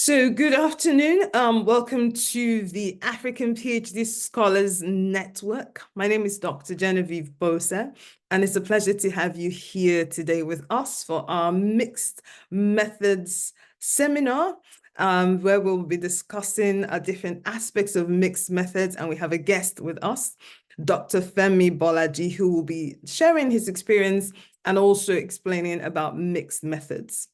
So good afternoon. Welcome to the African PhD Scholars Network. My name is Dr. Genevieve Bosah, and it's a pleasure to have you here today with us for our Mixed Methods seminar, where we'll be discussing different aspects of mixed methods. And we have a guest with us, Dr. Femi Bolaji, who will be sharing his experience and also explaining about mixed methods.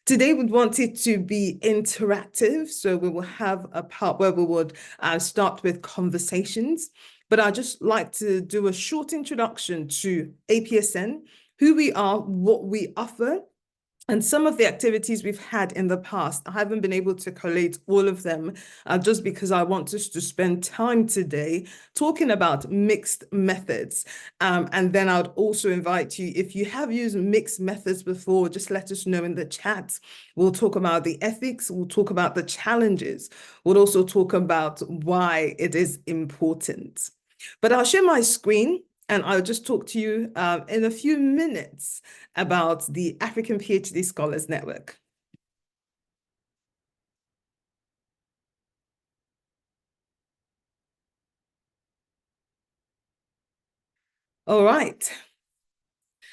Today, we want it to be interactive, so we will have a part where we would start with conversations, but I'd just like to do a short introduction to APSN, who we are, what we offer, and some of the activities we've had in the past. I haven't been able to collate all of them just because I want us to spend time today talking about mixed methods. And then I would also invite you, if you have used mixed methods before, just let us know in the chat. We'll talk about the ethics, we'll talk about the challenges, we'll also talk about why it is important. But I'll share my screen and I'll just talk to you in a few minutes about the African PhD Scholars Network. All right.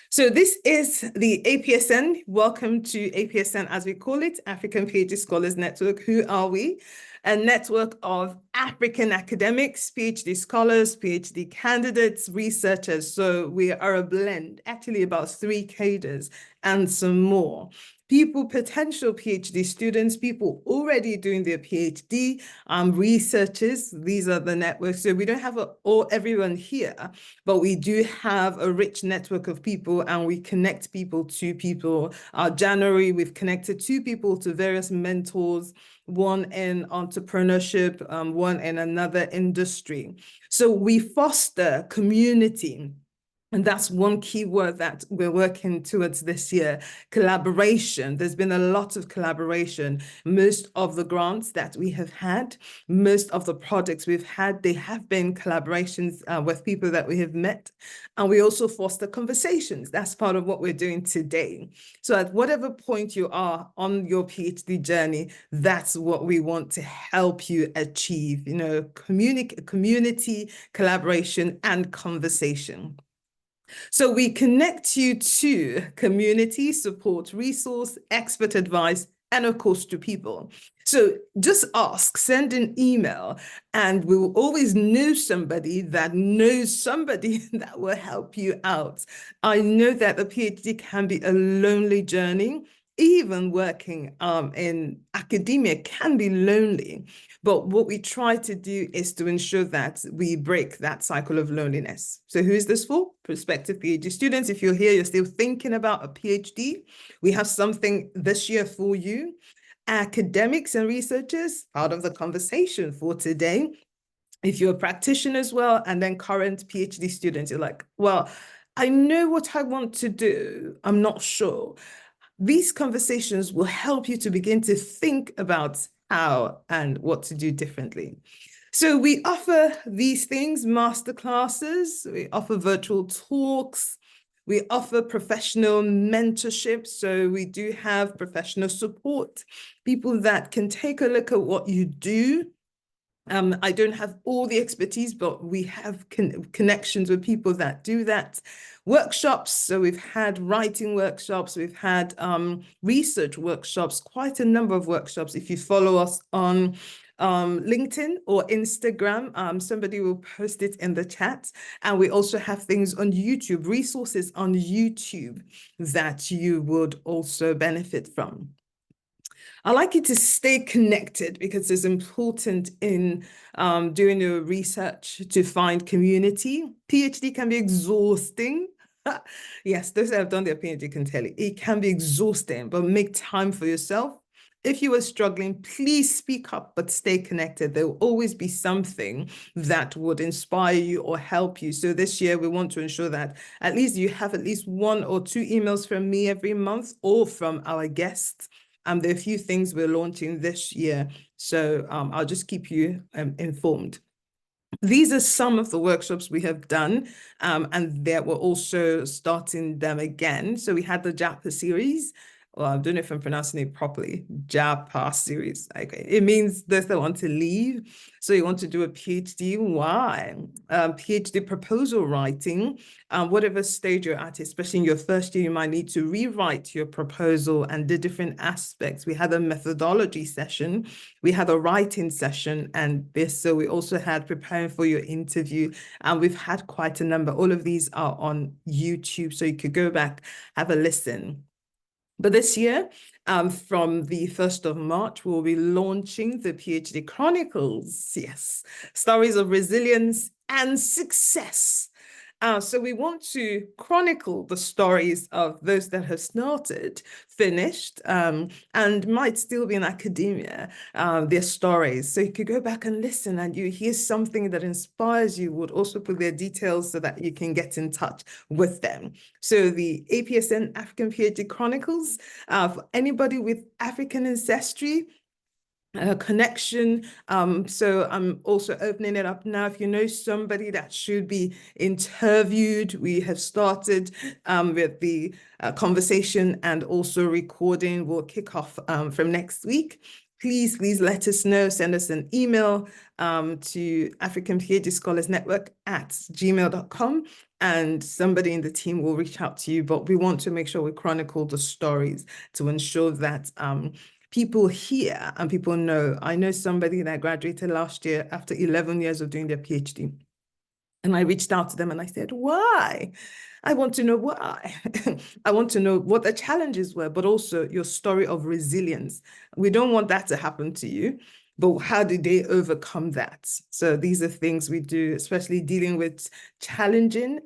So this is the APSN. Welcome to APSN, as we call it, African PhD Scholars Network. Who are we? A network of African academics, PhD scholars, PhD candidates, researchers. So we are a blend, actually about 3 cadres and some more. People, potential PhD students, people already doing their PhD, researchers. These are the networks. So we don't have everyone here, but we do have a rich network of people, and we connect people to people. January, we've connected 2 people to various mentors, one in entrepreneurship, one in another industry. So we foster community. And that's one key word that we're working towards this year, collaboration. There's been a lot of collaboration. Most of the grants that we have had, most of the projects we've had, they have been collaborations with people that we have met. And we also foster conversations. That's part of what we're doing today. So at whatever point you are on your PhD journey, that's what we want to help you achieve, community, collaboration, and conversation. So we connect you to community support, resource, expert advice, and of course to people. So just ask, send an email, and we will always know somebody that knows somebody that will help you out. I know that the PhD can be a lonely journey. Even working in academia can be lonely. But what we try to do is to ensure that we break that cycle of loneliness. So who is this for? Prospective PhD students. If you're here, you're still thinking about a PhD, we have something this year for you. Academics and researchers, part of the conversation for today. If you're a practitioner as well, and then current PhD students, you're like, well, I know what I want to do. I'm not sure. These conversations will help you to begin to think about how and what to do differently. So we offer these things, masterclasses, we offer virtual talks, we offer professional mentorship. So we do have professional support, people that can take a look at what you do. I don't have all the expertise, but we have connections with people that do that. Workshops, so we've had writing workshops, we've had research workshops, quite a number of workshops. If you follow us on LinkedIn or Instagram, somebody will post it in the chat. And we also have things on YouTube, resources on YouTube that you would also benefit from. I like you to stay connected because it's important in doing your research to find community. PhD can be exhausting. Yes, those that have done their PhD can tell you. It can be exhausting, but make time for yourself. If you are struggling, please speak up, but stay connected. There will always be something that would inspire you or help you. So this year, we want to ensure that at least you have at least 1 or 2 emails from me every month or from our guests. There are a few things we're launching this year, so I'll just keep you informed. These are some of the workshops we have done, and that we're also starting them again. So we had the JAPA series, well, I don't know if I'm pronouncing it properly, JAPA series. Okay, it means those that want to leave. So you want to do a PhD, why? PhD proposal writing, whatever stage you're at, especially in your first year, you might need to rewrite your proposal and the different aspects. We had a methodology session, we had a writing session, and so we also had preparing for your interview, and we've had quite a number. All of these are on YouTube, so you could go back, have a listen. But this year, from the 1st of March, we'll be launching the PhD Chronicles. Yes, stories of resilience and success. So we want to chronicle the stories of those that have started, finished, and might still be in academia, their stories. So you could go back and listen, and you hear something that inspires you. Would also put their details so that you can get in touch with them. So the APSN African PhD Chronicles, for anybody with African ancestry, connection. So I'm also opening it up now. If you know somebody that should be interviewed, we have started with the conversation and also recording. Will kick off from next week. Please let us know. Send us an email to African PhD Scholars Network at gmail.com, and somebody in the team will reach out to you. But we want to make sure we chronicle the stories to ensure that people hear and people know. I know somebody that graduated last year after 11 years of doing their PhD. And I reached out to them and I said, why? I want to know why. I want to know what the challenges were, but also your story of resilience. We don't want that to happen to you, but how did they overcome that? So these are things we do, especially dealing with challenging,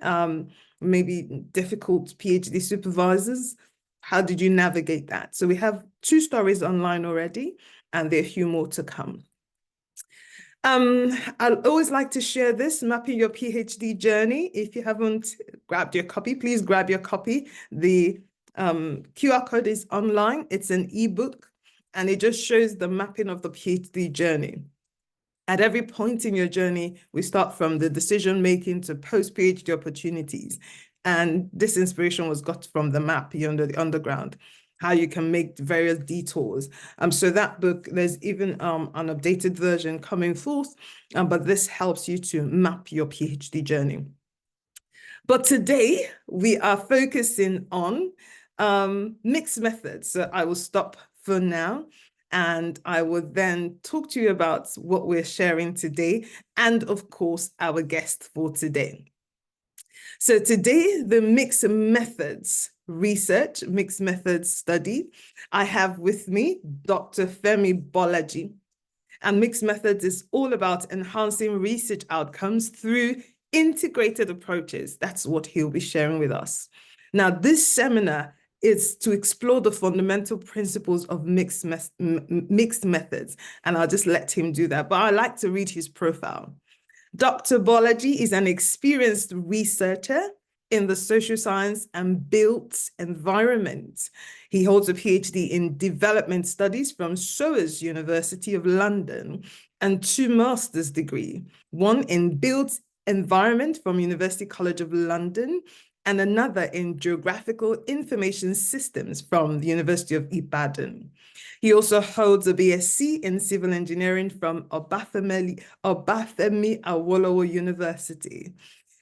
maybe difficult PhD supervisors. How did you navigate that? So we have 2 stories online already, and there are a few more to come. I'd always like to share this, mapping your PhD journey. If you haven't grabbed your copy, please grab your copy. The QR code is online. It's an ebook, and it just shows the mapping of the PhD journey. At every point in your journey, we start from the decision-making to post-PhD opportunities. And this inspiration was got from the map under the underground, how you can make various detours. So that book, there's even an updated version coming forth, but this helps you to map your PhD journey. But today we are focusing on mixed methods. So I will stop for now, and I will then talk to you about what we're sharing today, and of course, our guest for today. So today, the mixed methods research, mixed methods study, I have with me Dr. Femi Bolaji. And mixed methods is all about enhancing research outcomes through integrated approaches. That's what he'll be sharing with us. Now, this seminar is to explore the fundamental principles of mixed methods, and I'll just let him do that. But I like to read his profile. Dr. Bolaji is an experienced researcher in the social science and built environment. He holds a PhD in development studies from SOAS University of London and 2 master's degrees, one in built environment from University College of London and another in geographical information systems from the University of Ibadan. He also holds a BSc in civil engineering from Obafemi Awolowo University.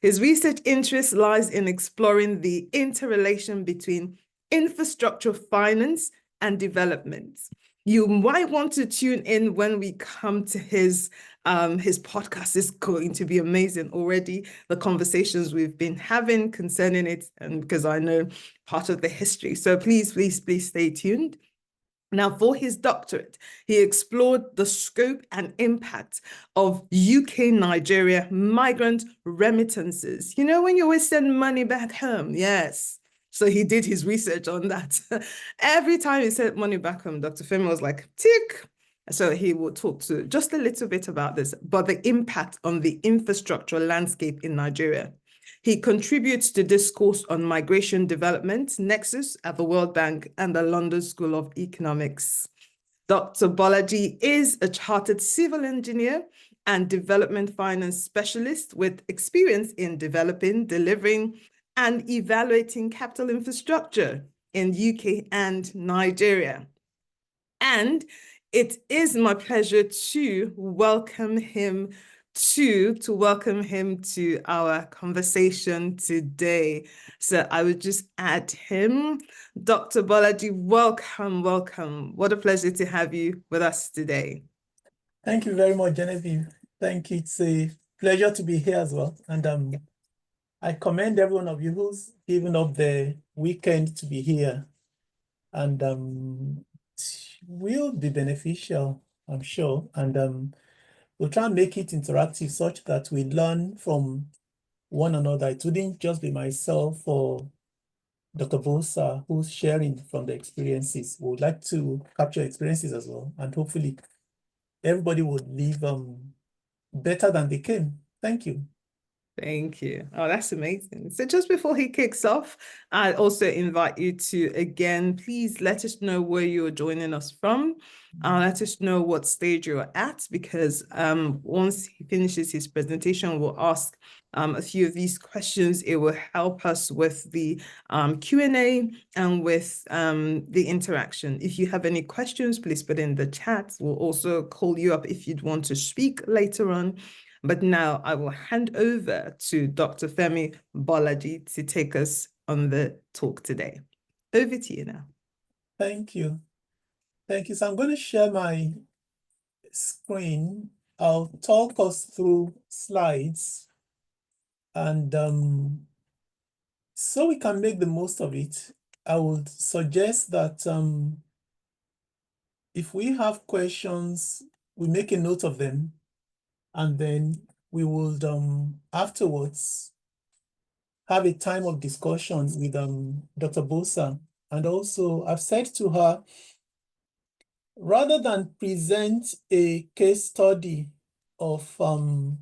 His research interest lies in exploring the interrelation between infrastructure finance and development. You might want to tune in when we come to his podcast. Is going to be amazing already. The conversations we've been having concerning it, and because I know part of the history. So please stay tuned. Now, for his doctorate, he explored the scope and impact of UK-Nigeria migrant remittances. You know, when you always send money back home, yes. So he did his research on that. Every time he sent money back home, Dr. Femi was like, tick. So he will talk to just a little bit about this, but the impact on the infrastructure landscape in Nigeria. He contributes to discourse on migration development, Nexus at the World Bank and the London School of Economics. Dr. Bolaji is a chartered civil engineer and development finance specialist with experience in developing, delivering, and evaluating capital infrastructure. in UK and Nigeria. And it is my pleasure to welcome him to our conversation today. So I would just add him. Dr. Bolaji, welcome. What a pleasure to have you with us today. Thank you very much, Genevieve. Thank you. It's a pleasure to be here as well. And I commend every one of you who's given up the weekend to be here. And it will be beneficial, I'm sure. And we'll try and make it interactive such that we learn from one another. It wouldn't just be myself or Dr. Bosah who's sharing from the experiences. We would like to capture experiences as well. And hopefully everybody would leave better than they came. Thank you. Thank you. Oh, that's amazing. So just before he kicks off, I also invite you to, again, please let us know where you're joining us from. Let us know what stage you're at, because once he finishes his presentation, we'll ask a few of these questions. It will help us with the Q&A and with the interaction. If you have any questions, please put in the chat. We'll also call you up if you'd want to speak later on. But now I will hand over to Dr. Femi Bolaji to take us on the talk today. Over to you now. Thank you. Thank you. So I'm going to share my screen. I'll talk us through slides. And so we can make the most of it, I would suggest that if we have questions, we make a note of them. And then we will afterwards have a time of discussion with Dr. Bosah. And also, I've said to her, rather than present a case study of a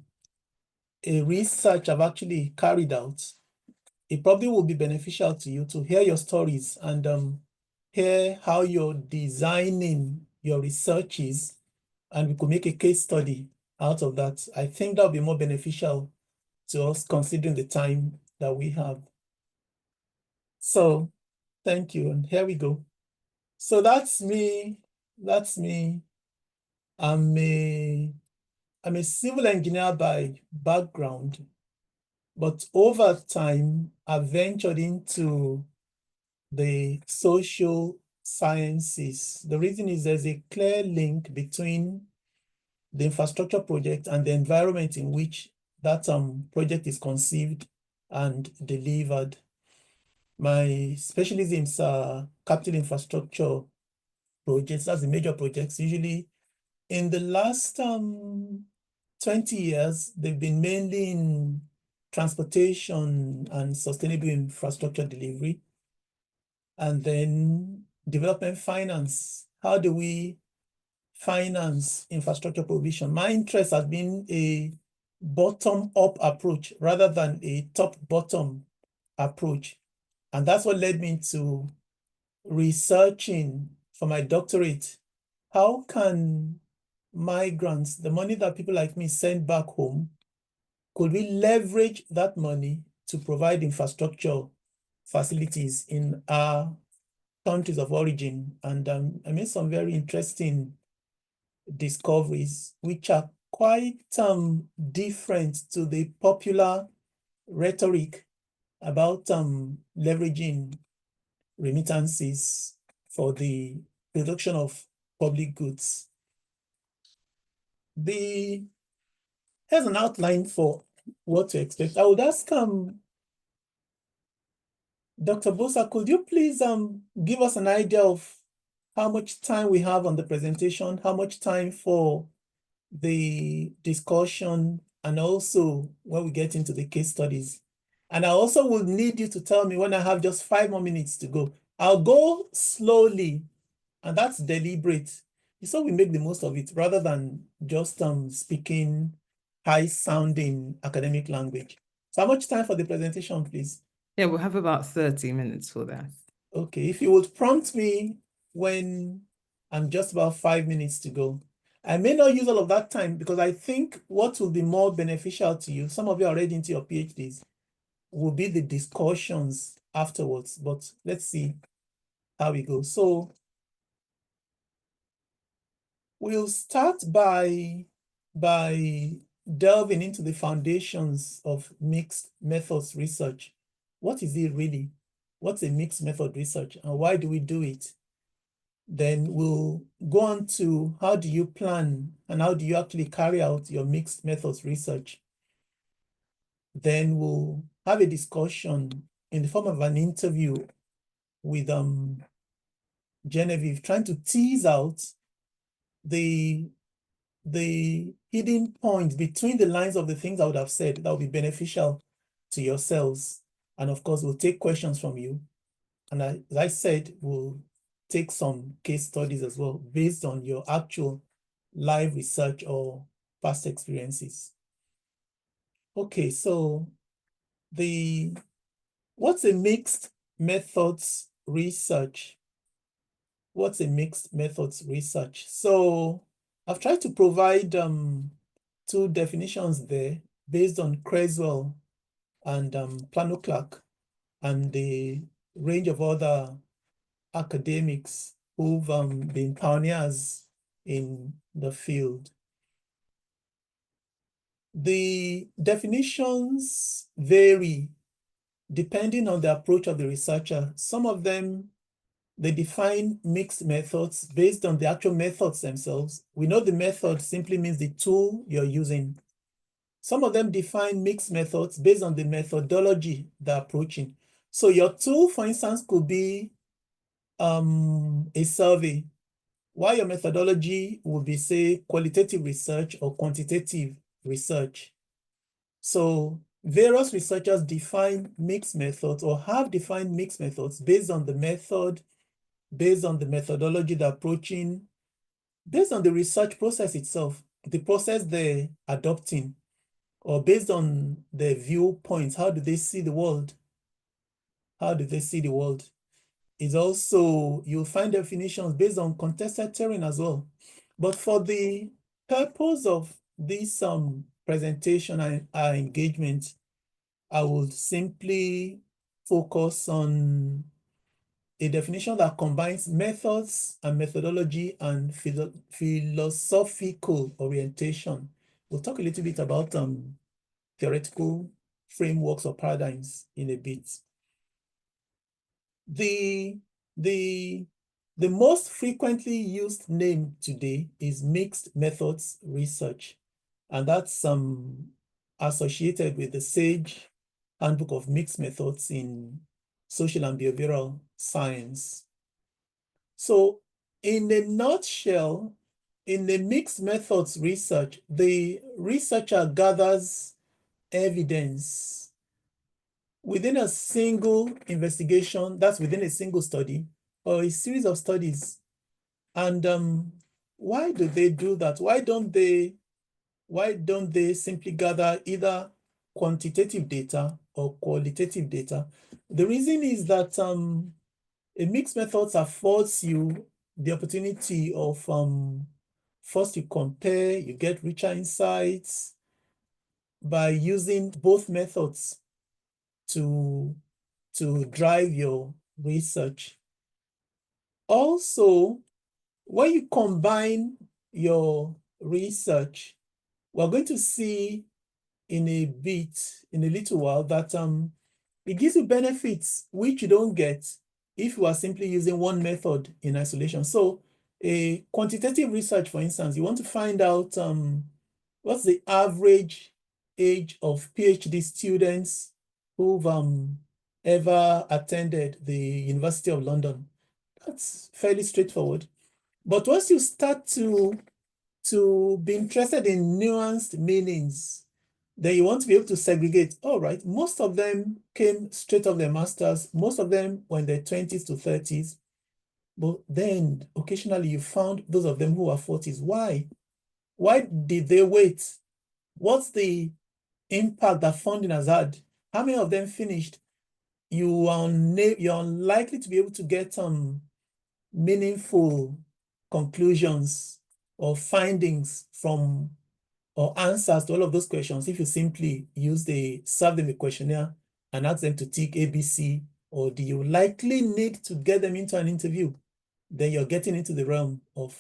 research I've actually carried out, it probably will be beneficial to you to hear your stories and hear how you're designing your researches, and we could make a case study out of that. I think that would be more beneficial to us considering the time that we have. So thank you, and here we go. So that's me. I'm a civil engineer by background, but over time, I've ventured into the social sciences. The reason is there's a clear link between the infrastructure project and the environment in which that project is conceived and delivered. My specialisms are capital infrastructure projects. That's the major projects. Usually in the last 20 years, they've been mainly in transportation and sustainable infrastructure delivery. And then development finance. How do we finance infrastructure provision? My interest has been a bottom-up approach rather than a top-bottom approach. And that's what led me to researching for my doctorate. How can migrants, the money that people like me send back home, could we leverage that money to provide infrastructure facilities in our countries of origin? And I made some very interesting discoveries, which are quite different to the popular rhetoric about leveraging remittances for the production of public goods. Here's an outline for what to expect. I would ask Dr. Bosah, could you please give us an idea of how much time we have on the presentation, how much time for the discussion, and also when we get into the case studies? And I also will need you to tell me when I have just 5 more minutes to go. I'll go slowly, and that's deliberate, so we make the most of it rather than just speaking high-sounding academic language. So how much time for the presentation, please? Yeah, we'll have about 30 minutes for that. Okay, if you would prompt me when I'm just about 5 minutes to go. I may not use all of that time because I think what will be more beneficial to you, some of you are already into your PhDs, will be the discussions afterwards, but let's see. how we go. So we'll start by delving into the foundations of mixed methods research. What is it really? What's a mixed method research and why do we do it? Then we'll go on to how do you plan and how do you actually carry out your mixed methods research. Then we'll have a discussion in the form of an interview with Genevieve, trying to tease out the hidden points between the lines of the things I would have said that would be beneficial to yourselves. And of course, we'll take questions from you. And as I said, we'll take some case studies as well based on your actual live research or past experiences. Okay, so what's a mixed methods research? What's a mixed methods research? So I've tried to provide two definitions there based on Creswell and Plano Clark and the range of other academics who've been pioneers in the field. The definitions vary depending on the approach of the researcher. Some of them, they define mixed methods based on the actual methods themselves. We know the method simply means the tool you're using. Some of them define mixed methods based on the methodology they're approaching. So your tool, for instance, could be a survey, while your methodology would be, say, qualitative research or quantitative research. So various researchers define mixed methods or have defined mixed methods based on the method, based on the methodology they're approaching, based on the research process itself, the process they're adopting, or based on their viewpoints. How do they see the world? How do they see the world? Is also, you'll find definitions based on contested terrain as well. But for the purpose of this presentation and our engagement, I will simply focus on a definition that combines methods and methodology and philosophical orientation. We'll talk a little bit about theoretical frameworks or paradigms in a bit. The most frequently used name today is mixed methods research, and that's associated with the SAGE Handbook of Mixed Methods in Social and Behavioral Science. So in a nutshell, in the mixed methods research, the researcher gathers evidence within a single investigation, that's within a single study or a series of studies. And why do they do that? Why don't they simply gather either quantitative data or qualitative data? The reason is that a mixed methods affords you the opportunity of first you compare, you get richer insights by using both methods to drive your research. Also, when you combine your research, we're going to see in a little while, that it gives you benefits which you don't get if you are simply using one method in isolation. So a quantitative research, for instance, you want to find out what's the average age of PhD students who've ever attended the University of London. That's fairly straightforward. But once you start to be interested in nuanced meanings, then you want to be able to segregate. All right, most of them came straight off their masters. Most of them were in their 20s to 30s. But then occasionally you found those of them who are 40s. Why? Why did they wait? What's the impact that funding has had? How many of them finished? You're unlikely to be able to get meaningful conclusions or findings from or answers to all of those questions if you simply serve them a questionnaire and ask them to tick ABC or do you likely need to get them into an interview? Then you're getting into the realm of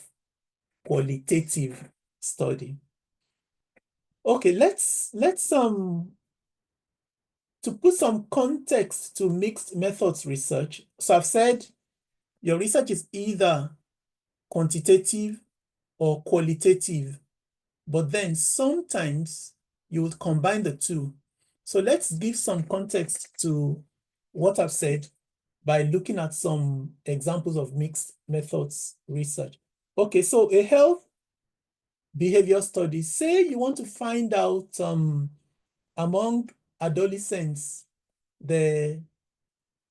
qualitative study. Okay, let's to put some context to mixed methods research. So I've said your research is either quantitative or qualitative, but then sometimes you would combine the two. So let's give some context to what I've said by looking at some examples of mixed methods research. Okay, so a health behavior study, say you want to find out among adolescents, the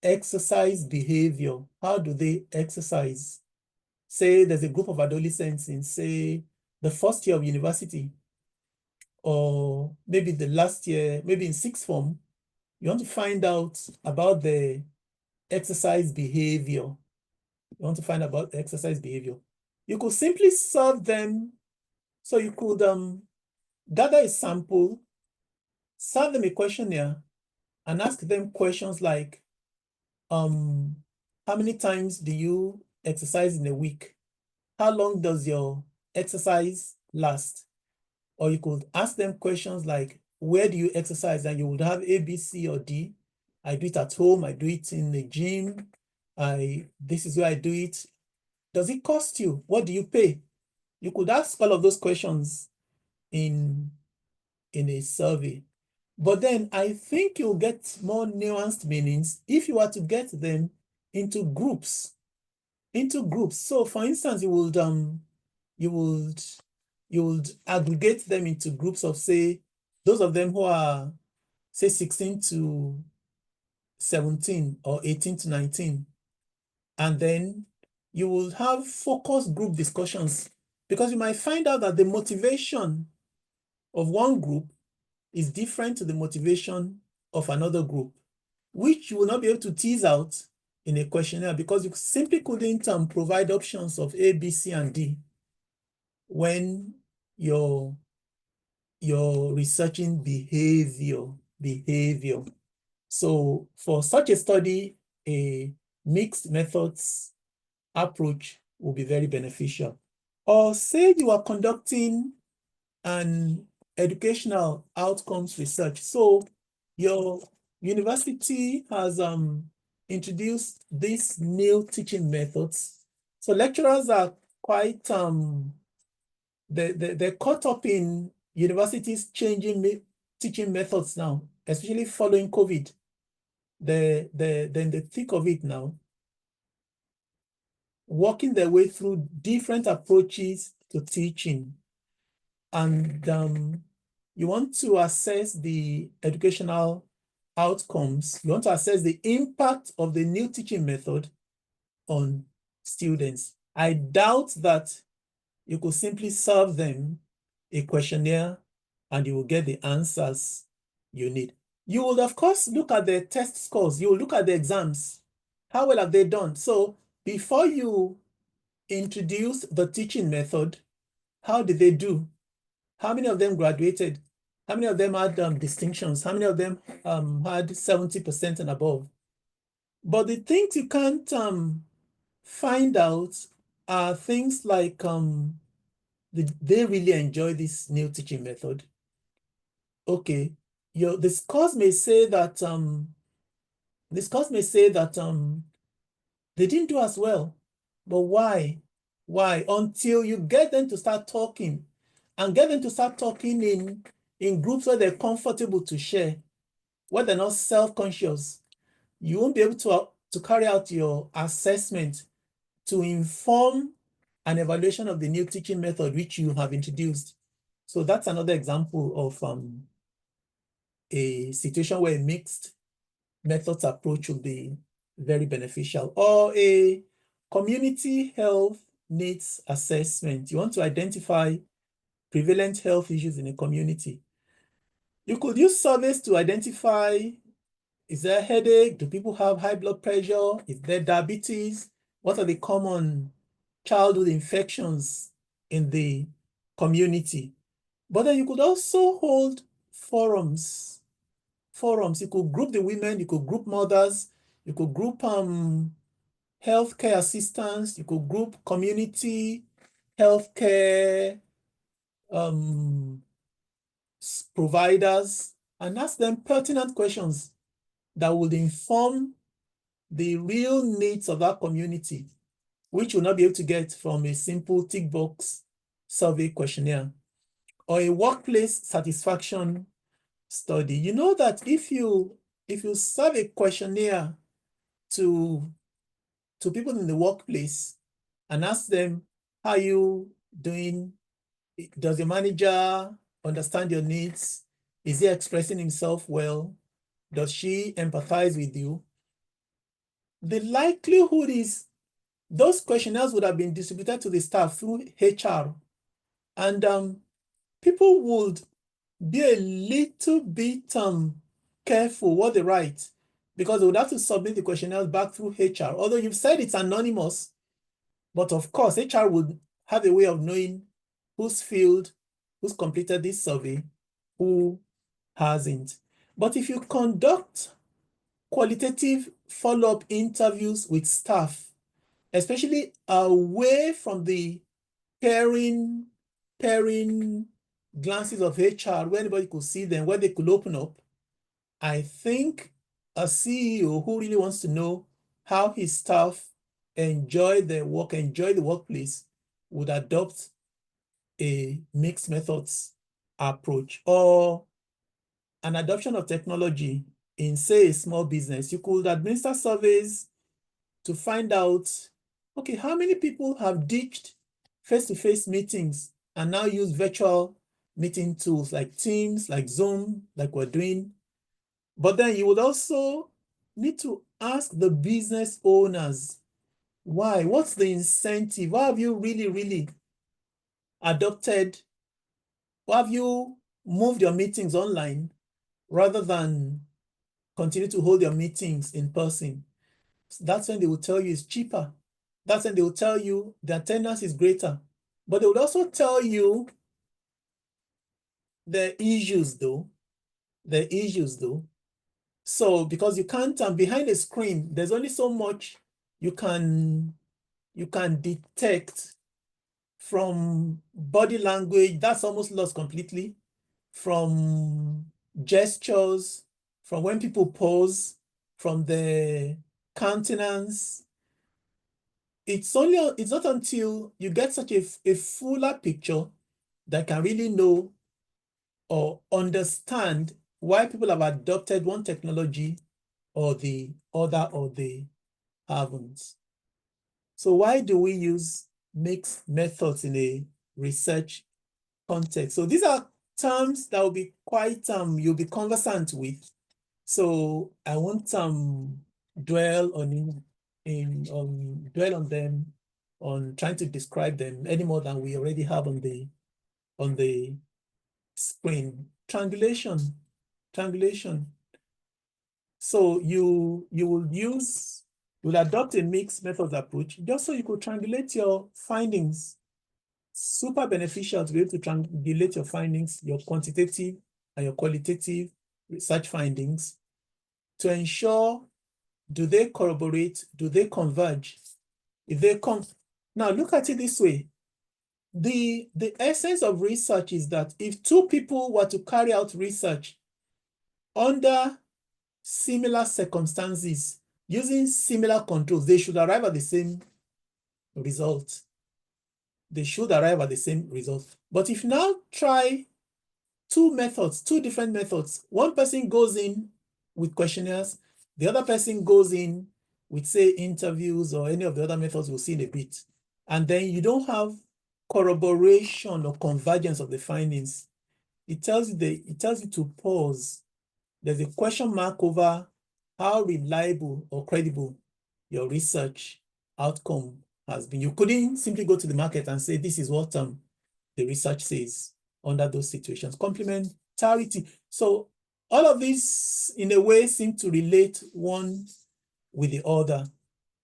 exercise behavior. How do they exercise? Say there's a group of adolescents in, say, the first year of university, or maybe the last year, maybe in sixth form. You want to find out about the exercise behavior. You want to find about exercise behavior. You could simply serve them. So you could gather a sample, serve them a questionnaire, and ask them questions like, how many times do you exercise in a week? How long does your exercise last? Or you could ask them questions like, where do you exercise? And you would have A, B, C, or D. I do it at home. I do it in the gym. This is where I do it. Does it cost you? What do you pay? You could ask all of those questions in a survey. But then I think you'll get more nuanced meanings if you are to get them into groups. So for instance, you would aggregate them into groups of, say, those of them who are, say, 16 to 17 or 18 to 19. And then you will have focused group discussions, because you might find out that the motivation of one group is different to the motivation of another group, which you will not be able to tease out in a questionnaire because you simply couldn't provide options of A, B, C, and D when you're researching behavior. So for such a study, a mixed methods approach will be very beneficial. Or say you are conducting an educational outcomes research. So your university has introduced these new teaching methods. So lecturers are quite they're caught up in universities changing teaching methods now, especially following COVID. They're in the thick of it now, working their way through different approaches to teaching. And you want to assess the educational outcomes. You want to assess the impact of the new teaching method on students. I doubt that you could simply serve them a questionnaire and you will get the answers you need. You will, of course, look at the test scores. You will look at the exams. How well have they done? So before you introduce the teaching method, how did they do? How many of them graduated? How many of them had distinctions? How many of them had 70% and above? But the things you can't find out are things like, did they really enjoy this new teaching method? Okay, the scores may say that they didn't do as well. But why? Why? Until you get them to start talking, and get them to start talking in groups where they're comfortable to share, where they're not self-conscious, you won't be able to carry out your assessment to inform an evaluation of the new teaching method which you have introduced. So that's another example of a situation where a mixed methods approach will be very beneficial. Or a community health needs assessment. You want to identify prevalent health issues in a community. You could use surveys to identify, is there a headache? Do people have high blood pressure? Is there diabetes? What are the common childhood infections in the community? But then you could also hold forums. You could group the women, you could group mothers, You could group healthcare assistants, you could group community healthcare providers, and ask them pertinent questions that would inform the real needs of that community, which you'll not be able to get from a simple tick box survey questionnaire or a workplace satisfaction study. You know that if you serve a questionnaire to people in the workplace and ask them, how are you doing? Does your manager understand your needs? Is he expressing himself well? Does she empathize with you? The likelihood is those questionnaires would have been distributed to the staff through HR, and people would be a little bit careful what they write, because they would have to submit the questionnaires back through HR. Although you've said it's anonymous, but of course, HR would have a way of knowing who's completed this survey, who hasn't. But if you conduct qualitative follow-up interviews with staff, especially away from the pairing glances of HR, where anybody could see them, where they could open up, I think a CEO who really wants to know how his staff enjoy their work, enjoy the workplace, would adopt a mixed methods approach, or an adoption of technology in, say, a small business. You could administer surveys to find out, okay, how many people have ditched face-to-face meetings and now use virtual meeting tools like Teams, like Zoom, like we're doing. But then you would also need to ask the business owners, why? What's the incentive? Why have you really adopted? Why have you moved your meetings online rather than continue to hold your meetings in person? So that's when they will tell you it's cheaper. That's when they will tell you the attendance is greater. But they would also tell you the issues though. So because you can't, behind a screen, there's only so much you can detect from body language. That's almost lost completely. From gestures, from when people pose, from the countenance. It's not until you get such a fuller picture that can really know or understand why people have adopted one technology or the other, or they haven't. So why do we use mixed methods in a research context? So these are terms that will be quite you'll be conversant with. So I won't dwell on them, on trying to describe them any more than we already have on the screen. Triangulation. So you will adopt a mixed methods approach just so you could triangulate your findings. Super beneficial to be able to triangulate your findings, your quantitative and your qualitative research findings, to ensure, do they corroborate, do they converge? If they come, now look at it this way. The essence of research is that if two people were to carry out research under similar circumstances, using similar controls, they should arrive at the same result. But if you now try two different methods, one person goes in with questionnaires, the other person goes in with, say, interviews or any of the other methods we'll see in a bit, and then you don't have corroboration or convergence of the findings, it tells you to pause. There's a question mark over how reliable or credible your research outcome has been. You couldn't simply go to the market and say, this is what the research says under those situations. Complementarity. So all of these, in a way, seem to relate one with the other.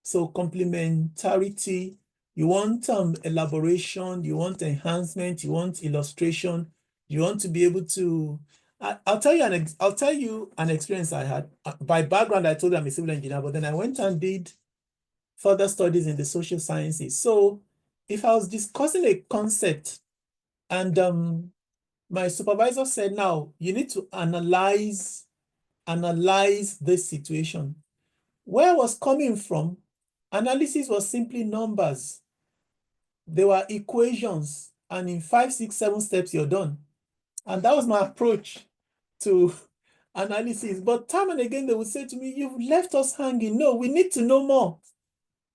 So complementarity, you want elaboration, you want enhancement, you want illustration, you want to be able to I'll tell you an experience I had. By background, I told you I'm a civil engineer, but then I went and did further studies in the social sciences. So if I was discussing a concept and my supervisor said, now you need to analyze this situation. Where I was coming from, analysis was simply numbers. There were equations, and in 5, 6, 7 steps, you're done. And that was my approach to analysis. But time and again, they would say to me, you've left us hanging. No, we need to know more.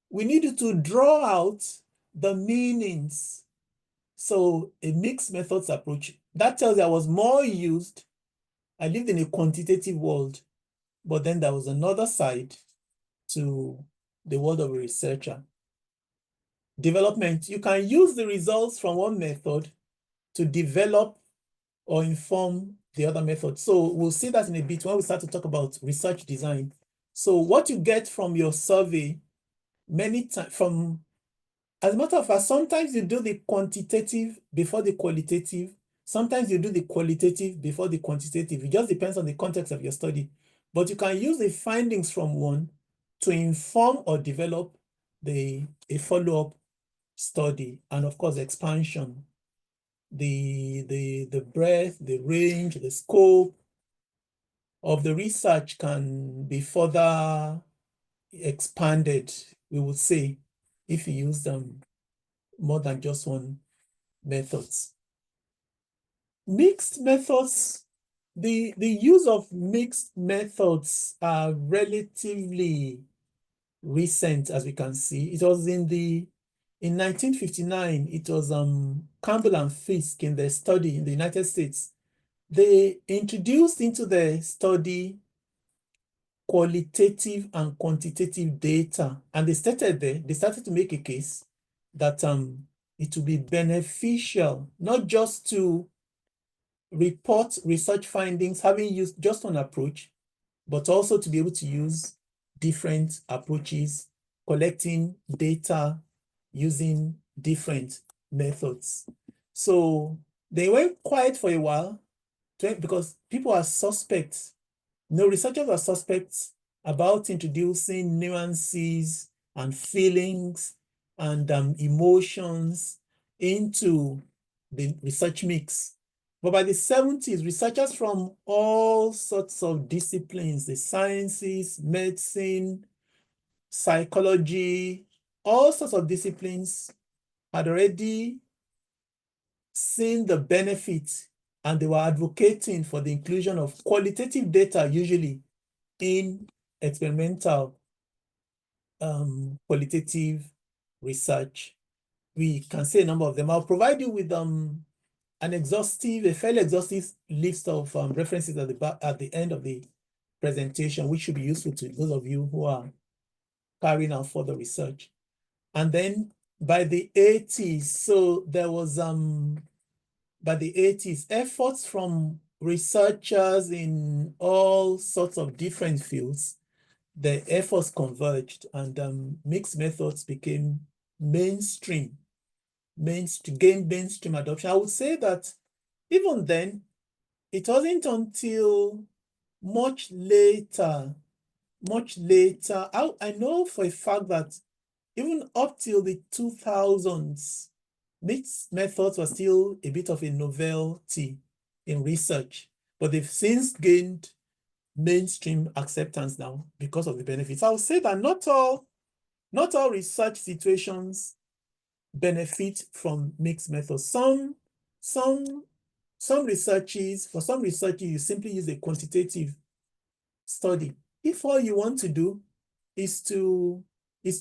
We need you to draw out the meanings. So a mixed methods approach, that tells you I was more used. I lived in a quantitative world, but then there was another side to the world of a researcher. Development, you can use the results from one method to develop or inform the other method. So we'll see that in a bit when we start to talk about research design. So what you get from your survey, many times as a matter of fact, sometimes you do the quantitative before the qualitative. Sometimes you do the qualitative before the quantitative. It just depends on the context of your study. But you can use the findings from one to inform or develop a follow-up study, and of course, expansion. The breadth, the range, the scope of the research can be further expanded, we would say, if you use them more than just one methods. Mixed methods, the use of mixed methods are relatively recent, as we can see. It was in 1959, it was Campbell and Fisk in their study in the United States. They introduced into the study qualitative and quantitative data, and they started to make a case that it would be beneficial not just to report research findings having used just one approach, but also to be able to use different approaches, collecting data using different methods. So they went quiet for a while because people are suspects. No, researchers are suspects about introducing nuances and feelings and emotions into the research mix. But by the 70s, researchers from all sorts of disciplines, the sciences, medicine, psychology, all sorts of disciplines had already seen the benefits, and they were advocating for the inclusion of qualitative data, usually in experimental qualitative research. We can say a number of them. I'll provide you with a fairly exhaustive list of references at the end of the presentation, which should be useful to those of you who are carrying out further research. And then by the 80s, so there was by the 80s, efforts from researchers in all sorts of different fields, the efforts converged, and mixed methods became mainstream, gained mainstream adoption. I would say that even then, it wasn't until much later, I know for a fact that even up till the 2000s, mixed methods were still a bit of a novelty in research, but they've since gained mainstream acceptance now because of the benefits. I would say that not all research situations benefit from mixed methods. For some researches, you simply use a quantitative study. If all you want to do is to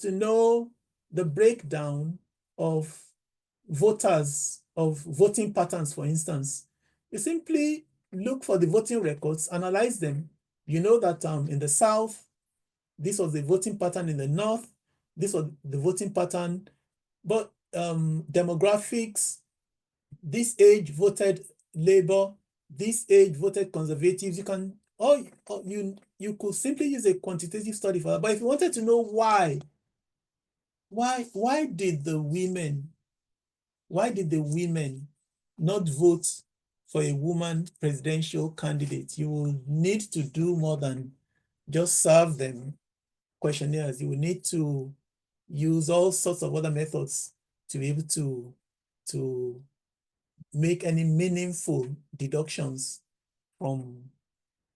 know the breakdown of voting patterns, for instance, you simply look for the voting records, analyze them. You know that in the South, this was the voting pattern. In the North, this was the voting pattern. But demographics, this age voted Labour, this age voted Conservatives. You can, or you could simply use a quantitative study for that. But if you wanted to know why did the women not vote for a woman presidential candidate, you will need to do more than just serve them questionnaires. You will need to use all sorts of other methods to be able to make any meaningful deductions from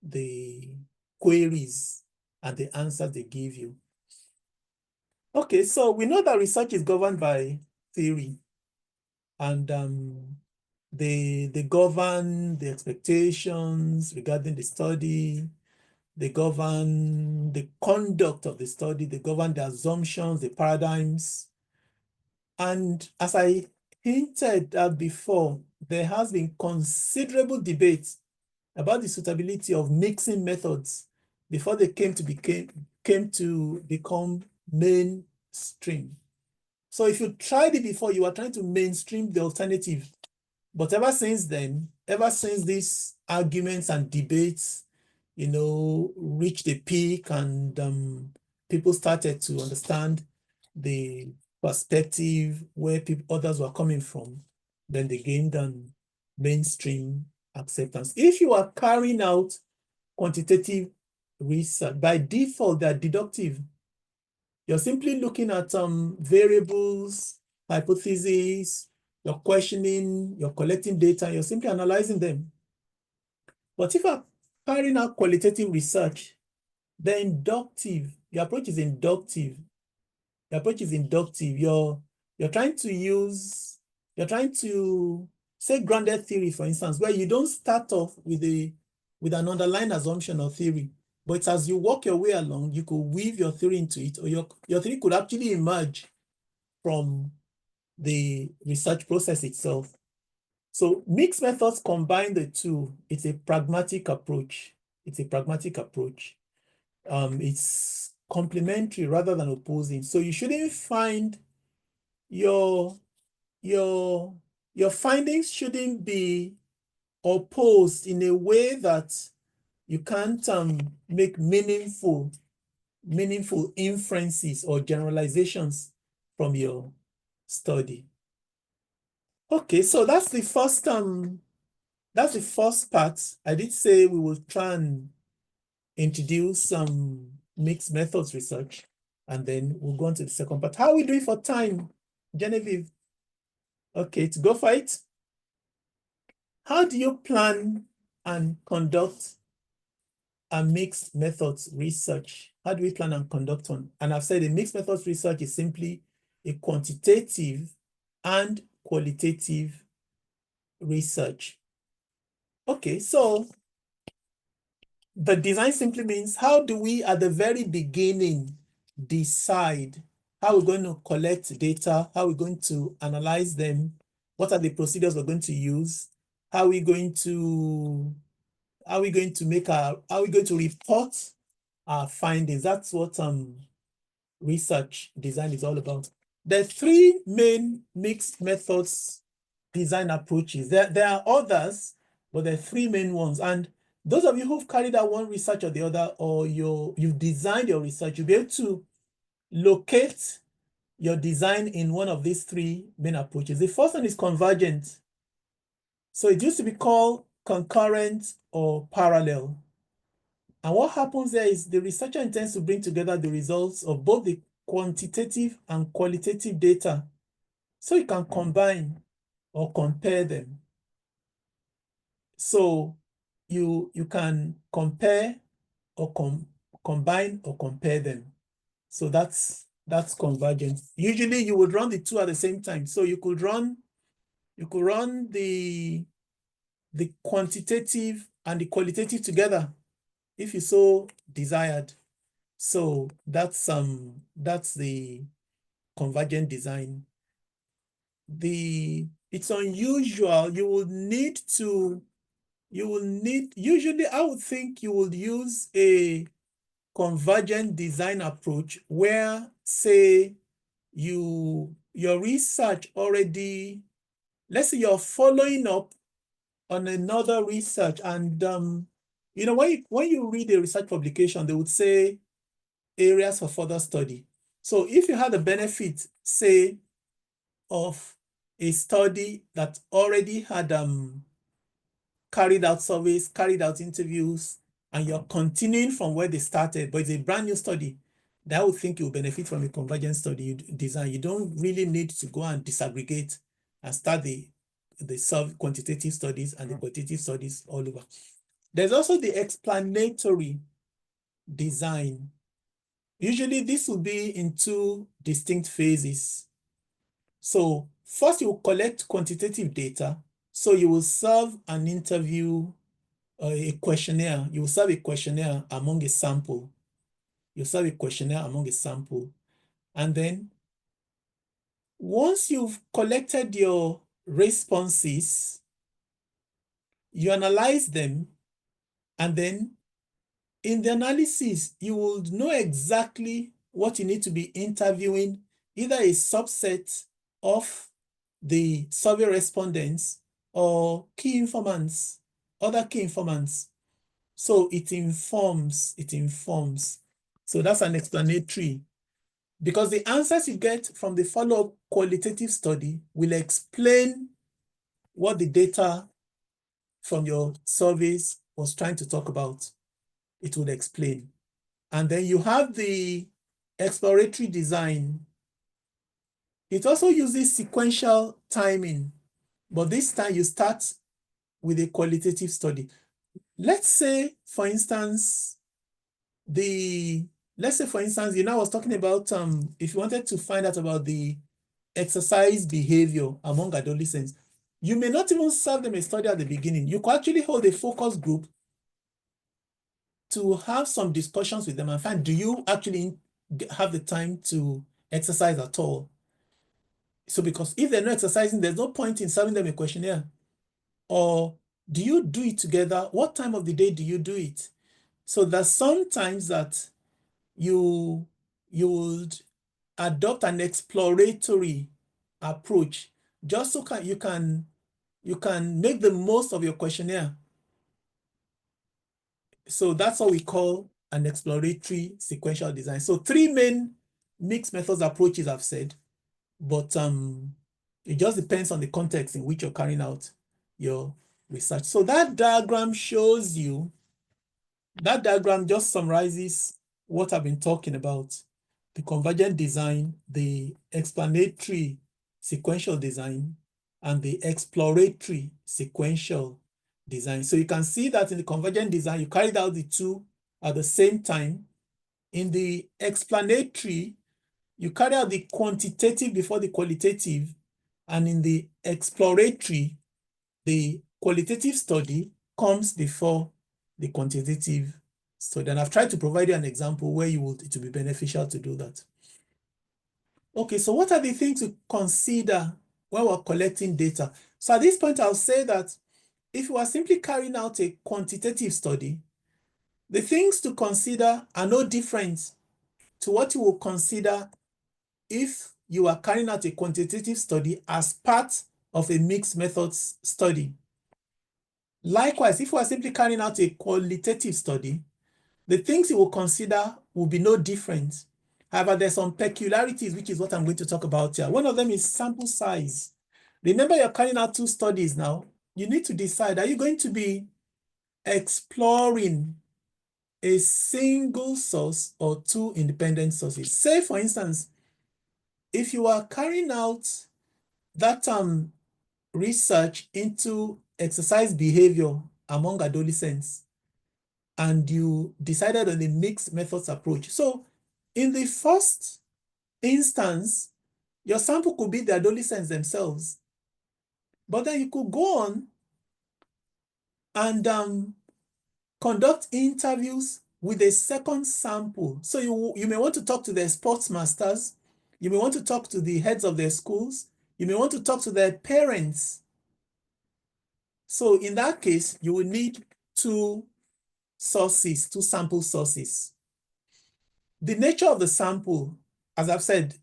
the queries and the answers they give you. Okay, so we know that research is governed by theory, and they govern the expectations regarding the study, they govern the conduct of the study, they govern the assumptions, the paradigms. And as I hinted at before, there has been considerable debate about the suitability of mixing methods before they came to become mainstream. So if you tried it before, you are trying to mainstream the alternative. But ever since then, ever since these arguments and debates, reached a peak, and people started to understand the perspective where others were coming from, then they gained mainstream acceptance. If you are carrying out quantitative research, by default, they're deductive. You're simply looking at variables, hypotheses, you're questioning, you're collecting data, you're simply analyzing them. But if you're carrying out qualitative research, the inductive, your approach is inductive. Your approach is inductive. You're trying to say grounded theory, for instance, where you don't start off with an underlying assumption or theory, but as you walk your way along, you could weave your theory into it, or your theory could actually emerge from the research process itself. So mixed methods combine the two. It's a pragmatic approach. It's a pragmatic approach. It's complementary rather than opposing. So you shouldn't find your findings shouldn't be opposed in a way that you can't make meaningful inferences or generalizations from your study. Okay, so that's the first part. I did say we will try and introduce some mixed methods research, and then we'll go on to the second part. How are we doing for time, Genevieve? Okay, to go for it. How do you plan and conduct a mixed methods research? How do we plan and conduct one? And I've said a mixed methods research is simply a quantitative and qualitative research. Okay, so the design simply means, how do we at the very beginning decide how we're going to collect data, how we're going to analyze them, what are the procedures we're going to use, how are we going to report our findings? That's what research design is all about. There are three main mixed methods design approaches. There are others, but there are three main ones. And those of you who've carried out one research or the other, or you've designed your research, you'll be able to locate your design in one of these three main approaches. The first one is convergent. So it used to be called concurrent or parallel. And what happens there is the researcher intends to bring together the results of both the quantitative and qualitative data, so you can combine or compare them. So you can compare or combine or compare them. So that's convergence. Usually you would run the two at the same time. So you could run the quantitative and the qualitative together if you so desired. So that's the convergent design. It's unusual. Usually I would think you would use a convergent design approach where, say, your research already, let's say you're following up on another research, and when you read a research publication, they would say areas for further study. So if you had the benefit, say, of a study that already had carried out surveys, carried out interviews, and you're continuing from where they started, but it's a brand new study, that I would think you will benefit from a convergent study design. You don't really need to go and disaggregate and start the quantitative studies and the qualitative studies all over. There's also the explanatory design. Usually this will be in two distinct phases. So first you will collect quantitative data. So you will serve an interview, a questionnaire. You will serve a questionnaire among a sample. You serve a questionnaire among a sample. And then once you've collected your responses, you analyze them, and then in the analysis, you will know exactly what you need to be interviewing, either a subset of the survey respondents or key informants, other key informants. So it informs. So that's an explanatory, because the answers you get from the follow-up qualitative study will explain what the data from your surveys was trying to talk about. It would explain. And then you have the exploratory design. It also uses sequential timing, but this time you start with a qualitative study. Let's say, for instance, you know, I was talking about if you wanted to find out about the exercise behavior among adolescents, you may not even serve them a study at the beginning. You could actually hold a focus group to have some discussions with them and find, do you actually have the time to exercise at all? So because if they're not exercising, there's no point in serving them a questionnaire. Or do you do it together? What time of the day do you do it? So there's sometimes that you would adopt an exploratory approach just so you can make the most of your questionnaire. So that's what we call an exploratory sequential design. So three main mixed methods approaches I've said, but it just depends on the context in which you're carrying out your research. So that diagram shows you, that diagram just summarizes what I've been talking about: the convergent design, the explanatory sequential design, and the exploratory sequential design. So you can see that in the convergent design, you carried out the two at the same time. In the explanatory, you carry out the quantitative before the qualitative, and in the exploratory, the qualitative study comes before the quantitative study. And I've tried to provide you an example where it will be beneficial to do that. Okay, so what are the things to consider when we're collecting data? So at this point, I'll say that if you are simply carrying out a quantitative study, the things to consider are no different to what you will consider if you are carrying out a quantitative study as part of a mixed methods study. Likewise, if you are simply carrying out a qualitative study, the things you will consider will be no different. However, there's some peculiarities, which is what I'm going to talk about here. One of them is sample size. Remember, you're carrying out two studies now. You need to decide, are you going to be exploring a single source or two independent sources? Say, for instance, if you are carrying out that research into exercise behavior among adolescents, and you decided on a mixed methods approach. So in the first instance, your sample could be the adolescents themselves, but then you could go on and conduct interviews with a second sample. So you may want to talk to their sports masters, you may want to talk to the heads of their schools, you may want to talk to their parents. So in that case, you will need two sources, two sample sources. The nature of the sample, as I've said,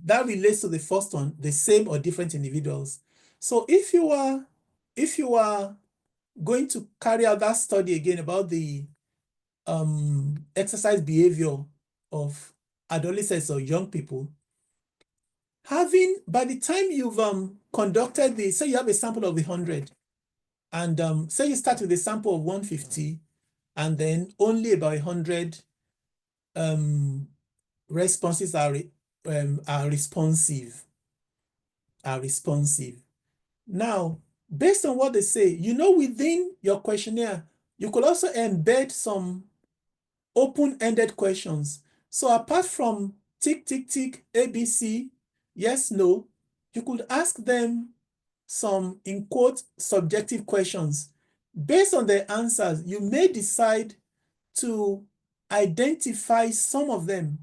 that relates to the first one, the same or different individuals. So if you are going to carry out that study again about the exercise behavior of adolescents or young people, by the time you've conducted say you have a sample of 100, And say you start with a sample of 150, and then only about 100 responses are responsive. Now, based on what they say, within your questionnaire, you could also embed some open-ended questions. So apart from tick, tick, tick, ABC, yes, no, you could ask them some, in quote, subjective questions. Based on their answers, you may decide to identify some of them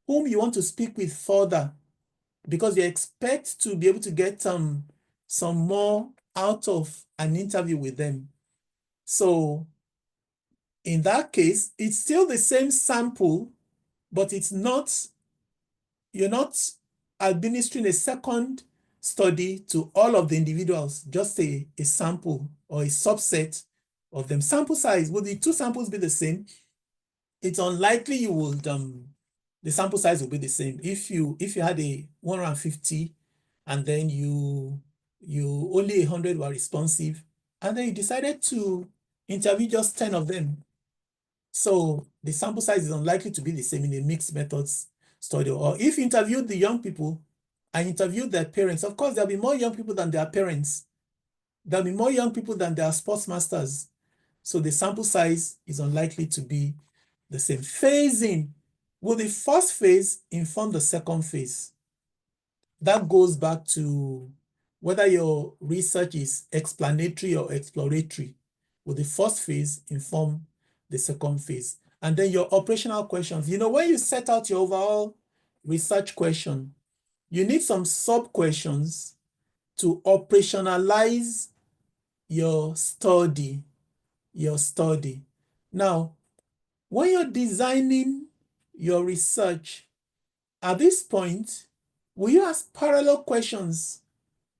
whom you want to speak with further, because you expect to be able to get some more out of an interview with them. So in that case, it's still the same sample, but you're not administering a second study to all of the individuals, just a sample or a subset of them. Sample size, will the two samples be the same? It's unlikely you would, the sample size will be the same. If you had a 150 and then you only 100 were responsive, and then you decided to interview just 10 of them. So the sample size is unlikely to be the same in a mixed methods study. Or if you interviewed the young people and interviewed their parents, of course, there'll be more young people than their parents. There'll be more young people than their sports masters. So the sample size is unlikely to be the same. Phasing. Will the first phase inform the second phase? That goes back to whether your research is explanatory or exploratory. Will the first phase inform the second phase? And then your operational questions. When you set out your overall research question, you need some sub-questions to operationalize your study. Now, when you're designing your research, at this point, will you ask parallel questions,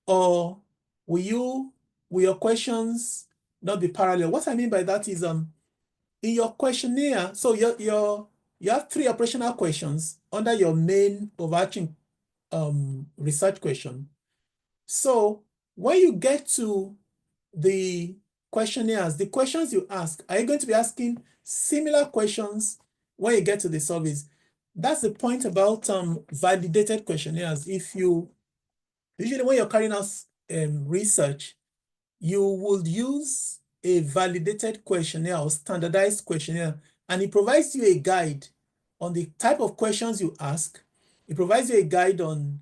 or will your questions not be parallel? What I mean by that is, in your questionnaire, so you have 3 operational questions under your main overarching research question. So when you get to the questionnaires, the questions you ask, are you going to be asking similar questions when you get to the surveys? That's the point about validated questionnaires. Usually when you're carrying out research, you will use a validated questionnaire or standardized questionnaire, and it provides you a guide on the type of questions you ask. It provides you a guide on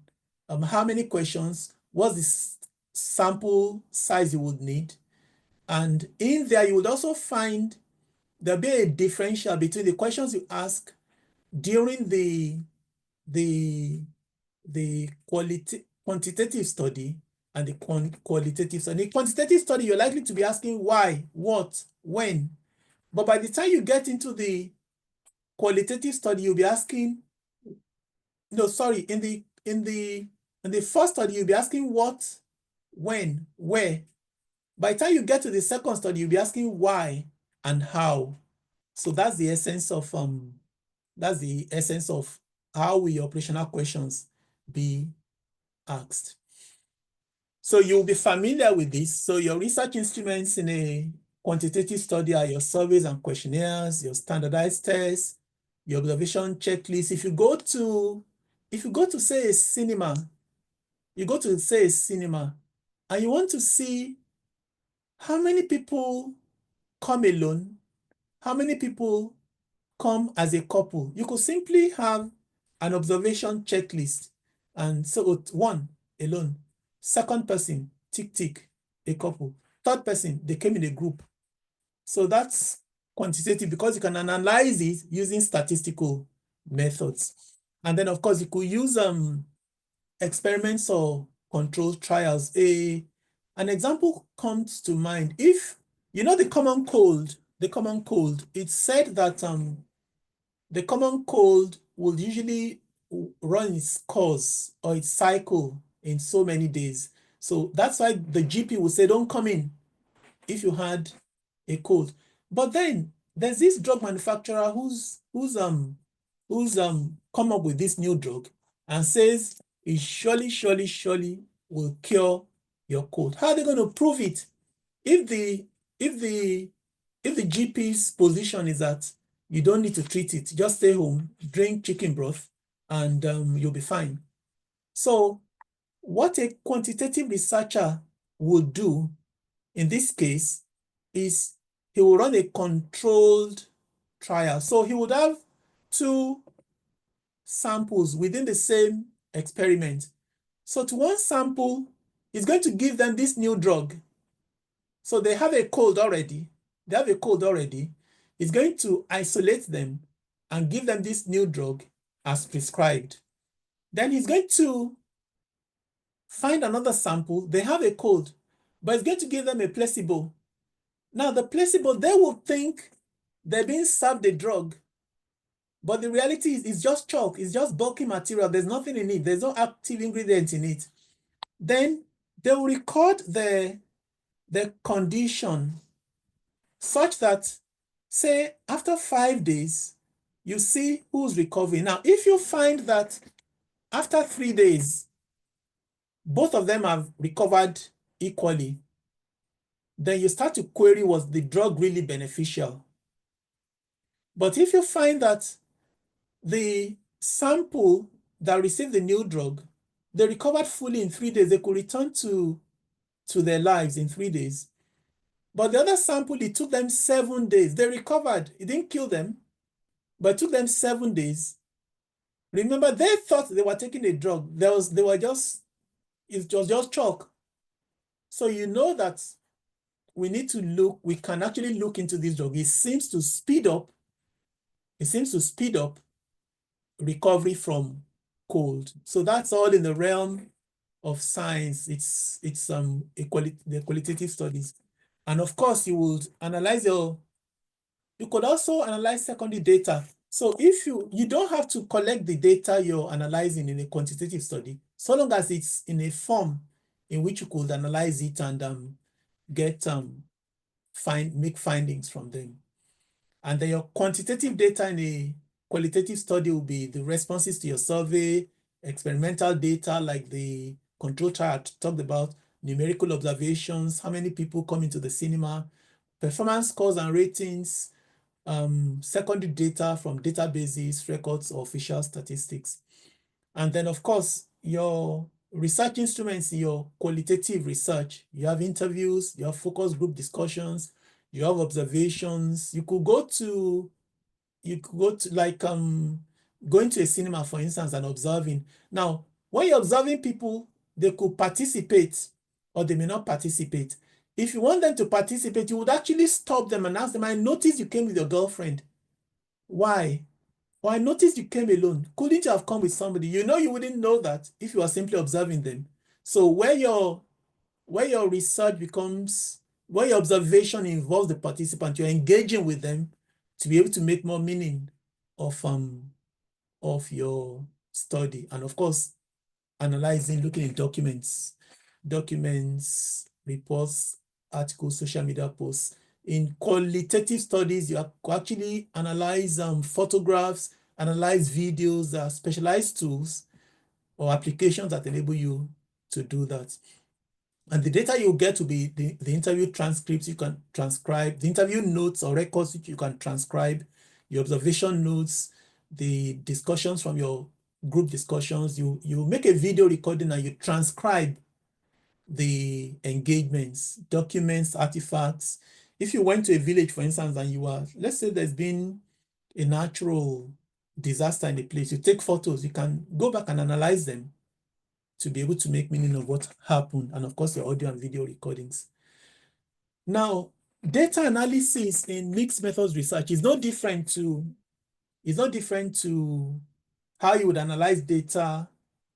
how many questions, what's the sample size you would need. And in there, you would also find there'll be a differential between the questions you ask during the quantitative study and the qualitative study. In the quantitative study, you're likely to be asking why, what, when. But by the time you get into the qualitative study, you'll be asking, no, sorry, in the first study, you'll be asking what, when, where. By the time you get to the second study, you'll be asking why and how. So that's the essence of how will your operational questions be asked. So you'll be familiar with this. So your research instruments in a quantitative study are your surveys and questionnaires, your standardized tests, your observation checklist. If you go to say a cinema, and you want to see how many people come alone, how many people come as a couple, you could simply have an observation checklist. And so 1, alone. Second person, tick, tick, a couple. Third person, they came in a group. So that's quantitative because you can analyze it using statistical methods. And then, of course, you could use experiments or controlled trials. An example comes to mind. If the common cold, it's said that the common cold will usually run its course or its cycle in so many days. So that's why the GP will say, don't come in if you had a cold. But then there's this drug manufacturer who's come up with this new drug and says it surely will cure your cold. How are they going to prove it? if the GP's position is that you don't need to treat it, just stay home, drink chicken broth, and you'll be fine. So what a quantitative researcher would do in this case is he will run a controlled trial. So he would have two samples within the same experiment. So to one sample, he's going to give them this new drug. So they have a cold already. They have a cold already. He's going to isolate them and give them this new drug as prescribed. Then he's going to find another sample. They have a cold, but he's going to give them a placebo. Now, the placebo, they will think they're being served a drug, but the reality is it's just chalk. It's just bulky material. There's nothing in it. There's no active ingredient in it. Then they will record the condition such that, say, after 5 days, you see who's recovering. Now, if you find that after 3 days, both of them have recovered equally, then you start to query, was the drug really beneficial? But if you find that the sample that received the new drug, they recovered fully in 3 days, they could return to their lives in 3 days. But the other sample, it took them 7 days. They recovered. It didn't kill them, but it took them 7 days. Remember, they thought they were taking a drug. It was just chalk. So you know that we need to look, we can actually look into this drug. It seems to speed up recovery from cold. So that's all in the realm of science. It's the qualitative studies. And of course, you would analyze you could also analyze secondary data. So if you don't have to collect the data you're analyzing in a quantitative study, so long as it's in a form in which you could analyze it and make findings from them. And then your quantitative data in a qualitative study will be the responses to your survey, experimental data like the control chart I talked about, numerical observations, how many people come into the cinema, performance scores and ratings, secondary data from databases, records, or official statistics. And then, of course, your research instruments in your qualitative research, you have interviews, you have focus group discussions, you have observations. You could go to like going to a cinema, for instance, and observing. Now, when you're observing people, they could participate or they may not participate. If you want them to participate, you would actually stop them and ask them, I noticed you came with your girlfriend. Why? Or I noticed you came alone. Couldn't you have come with somebody? You know, you wouldn't know that if you are simply observing them. So where your research becomes, where your observation involves the participant, you're engaging with them to be able to make more meaning of your study. And of course, analyzing, looking at documents, reports, articles, social media posts. In qualitative studies, you actually analyze photographs, analyze videos, specialized tools or applications that enable you to do that. And the data you get to be the interview transcripts you can transcribe, the interview notes or records you can transcribe, your observation notes, the discussions from your group discussions. You make a video recording and you transcribe the engagements, documents, artifacts. If you went to a village, for instance, and let's say there's been a natural disaster in the place, you take photos, you can go back and analyze them to be able to make meaning of what happened, and of course, your audio and video recordings. Now, data analysis in mixed methods research is no different to how you would analyze data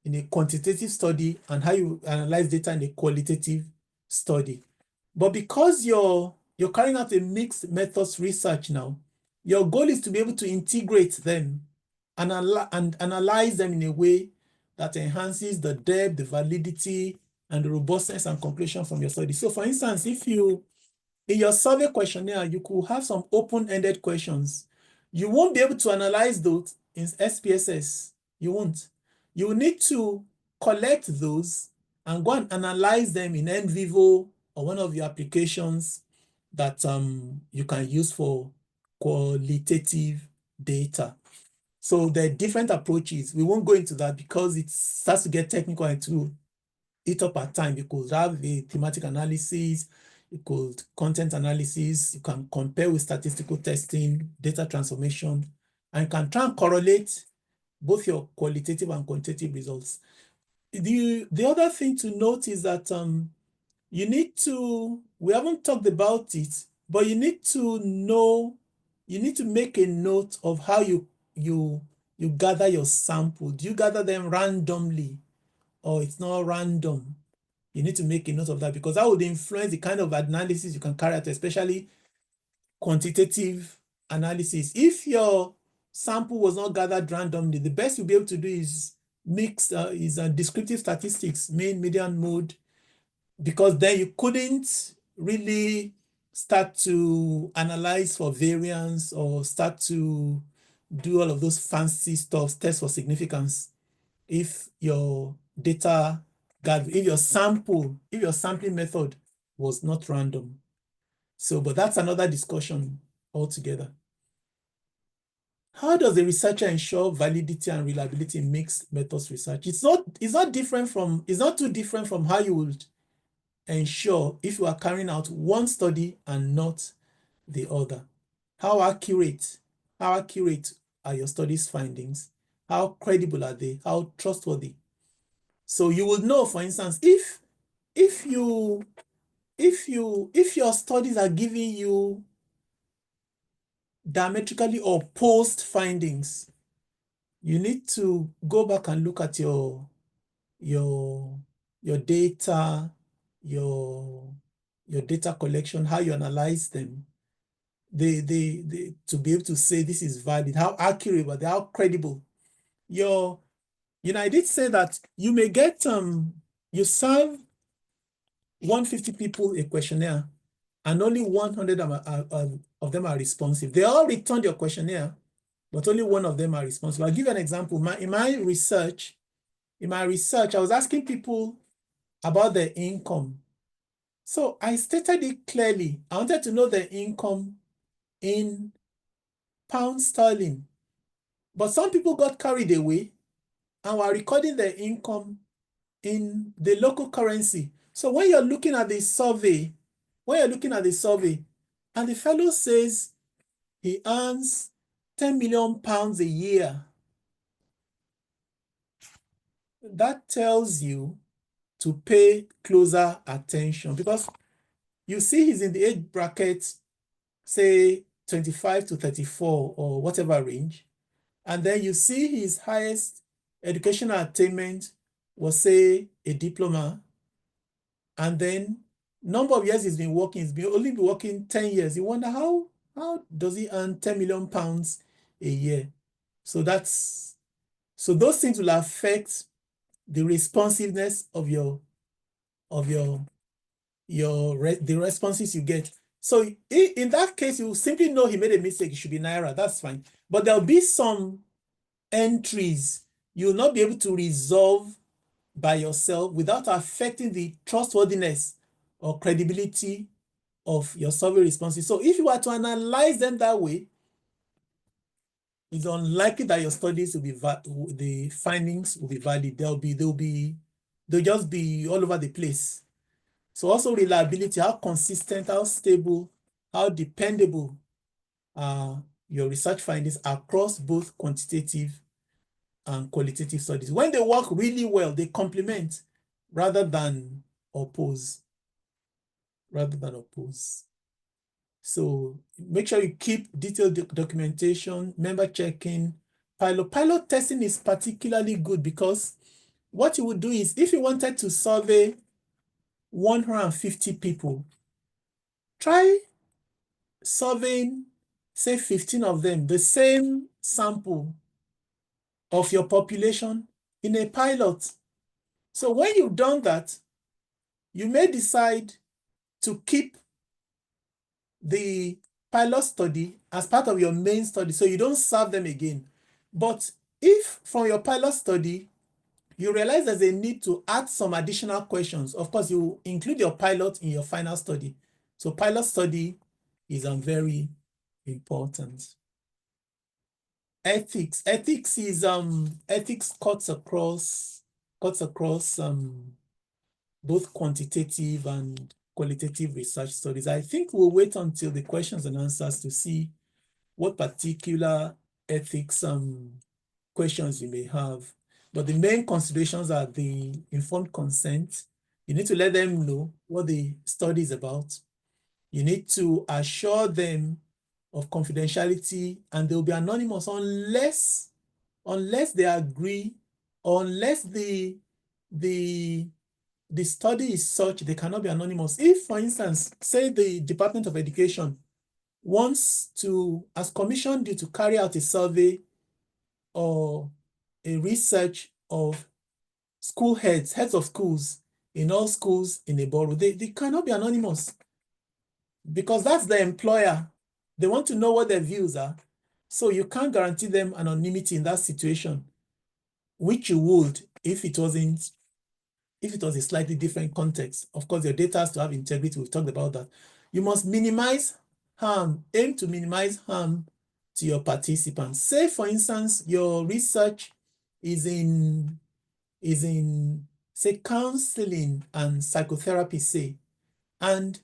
in a quantitative study and how you analyze data in a qualitative study. But because you're carrying out a mixed methods research now, your goal is to be able to integrate them and analyze them in a way that enhances the depth, the validity, and the robustness and conclusion from your study. So for instance, if in your survey questionnaire, you could have some open-ended questions. You won't be able to analyze those in SPSS. You won't. You will need to collect those and go and analyze them in in vivo or one of your applications that you can use for qualitative data. So there are different approaches. We won't go into that because it starts to get technical and to eat up our time. You could have a thematic analysis, you could content analysis, you can compare with statistical testing, data transformation, and you can try and correlate both your qualitative and quantitative results. The other thing to note is that you need to, we haven't talked about it, but you need to know, you need to make a note of how you gather your sample. Do you gather them randomly or it's not random? You need to make a note of that because that would influence the kind of analysis you can carry out, especially quantitative analysis. If your sample was not gathered randomly, the best you'll be able to do is mix descriptive statistics, mean, median, mode, because then you couldn't really start to analyze for variance or start to do all of those fancy stuff, test for significance, if your data, if your sampling method was not random. So, but that's another discussion altogether. How does the researcher ensure validity and reliability in mixed methods research? It's not too different from how you would ensure if you are carrying out one study and not the other. How accurate are your study's findings? How credible are they? How trustworthy? So you will know, for instance, if your studies are giving you diametrically opposed findings, you need to go back and look at your data, your data collection, how you analyze them, to be able to say this is valid, how accurate, but how credible. I did say that you may get you serve 150 people a questionnaire and only 100 of them are responsive. They all returned your questionnaire, but only one of them are responsive. I'll give you an example. In my research, I was asking people about their income. So I stated it clearly. I wanted to know their income in pound sterling. But some people got carried away and were recording their income in the local currency. So when you're looking at the survey, and the fellow says he earns 10 million pounds a year, that tells you to pay closer attention because you see he's in the age bracket, say 25 to 34 or whatever range. And then you see his highest educational attainment was, say, a diploma. And then number of years he's been working, only been working 10 years. You wonder how does he earn 10 million pounds a year? So those things will affect the responsiveness of the responses you get. So in that case, you simply know he made a mistake. It should be Naira. That's fine. But there'll be some entries you'll not be able to resolve by yourself without affecting the trustworthiness or credibility of your survey responses. So if you were to analyze them that way, it's unlikely that your studies will be the findings will be valid. They'll just be all over the place. So also reliability, how consistent, how stable, how dependable are your research findings across both quantitative and qualitative studies. When they work really well, they complement rather than oppose. So make sure you keep detailed documentation, member checking, pilot. Pilot testing is particularly good because what you would do is if you wanted to survey 150 people, try surveying, say 15 of them, the same sample of your population in a pilot. So when you've done that, you may decide to keep the pilot study as part of your main study, so you don't serve them again. But if from your pilot study, you realize there's a need to add some additional questions. Of course, you include your pilot in your final study. So pilot study is very important. Ethics. Ethics is ethics cuts across both quantitative and qualitative research studies. I think we'll wait until the questions and answers to see what particular ethics questions you may have. But the main considerations are the informed consent. You need to let them know what the study is about. You need to assure them of confidentiality, and they'll be anonymous unless they agree, or unless the study is such they cannot be anonymous. If, for instance, say the Department of Education wants to, has commissioned you to carry out a survey or a research of school heads of schools in all schools in a borough, they cannot be anonymous because that's the employer. They want to know what their views are. So you can't guarantee them anonymity in that situation, which you would if it was a slightly different context. Of course, your data has to have integrity. We've talked about that. You must minimize harm, aim to minimize harm to your participants. Say, for instance, your research is in say, counseling and psychotherapy, say, and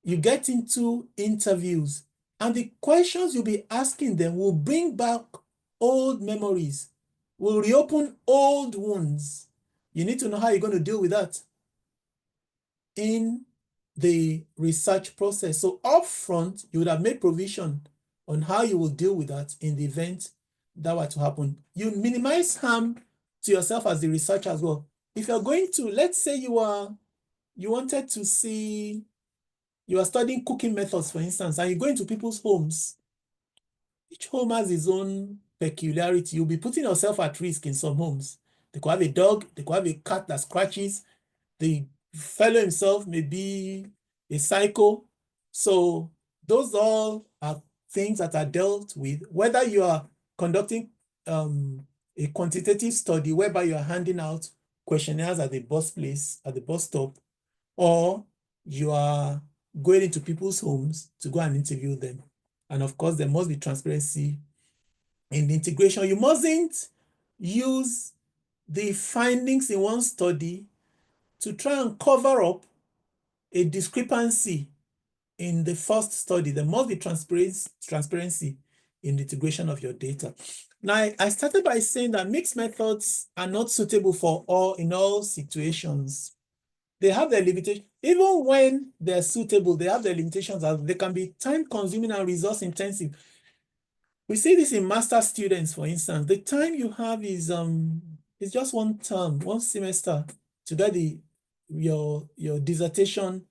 you get into interviews, and the questions you'll be asking them will bring back old memories, will reopen old wounds. You need to know how you're going to deal with that in the research process. So upfront, you would have made provision on how you will deal with that in the event that were to happen. You minimize harm to yourself as the researcher as well. If you're going to, let's say you wanted to see, you are studying cooking methods, for instance, and you go into people's homes. Each home has its own peculiarity. You'll be putting yourself at risk in some homes. They could have a dog, they could have a cat that scratches. The fellow himself may be a psycho. So those all are things that are dealt with, whether you are conducting a quantitative study whereby you are handing out questionnaires at the bus place, at the bus stop, or you are going into people's homes to go and interview them. And of course, there must be transparency in the integration. You mustn't use the findings in one study to try and cover up a discrepancy in the first study. There must be transparency in the integration of your data. Now, I started by saying that mixed methods are not suitable in all situations. They have their limitations. Even when they're suitable, they have their limitations, as they can be time-consuming and resource-intensive. We see this in master students, for instance. The time you have is just one term, one semester to get your dissertation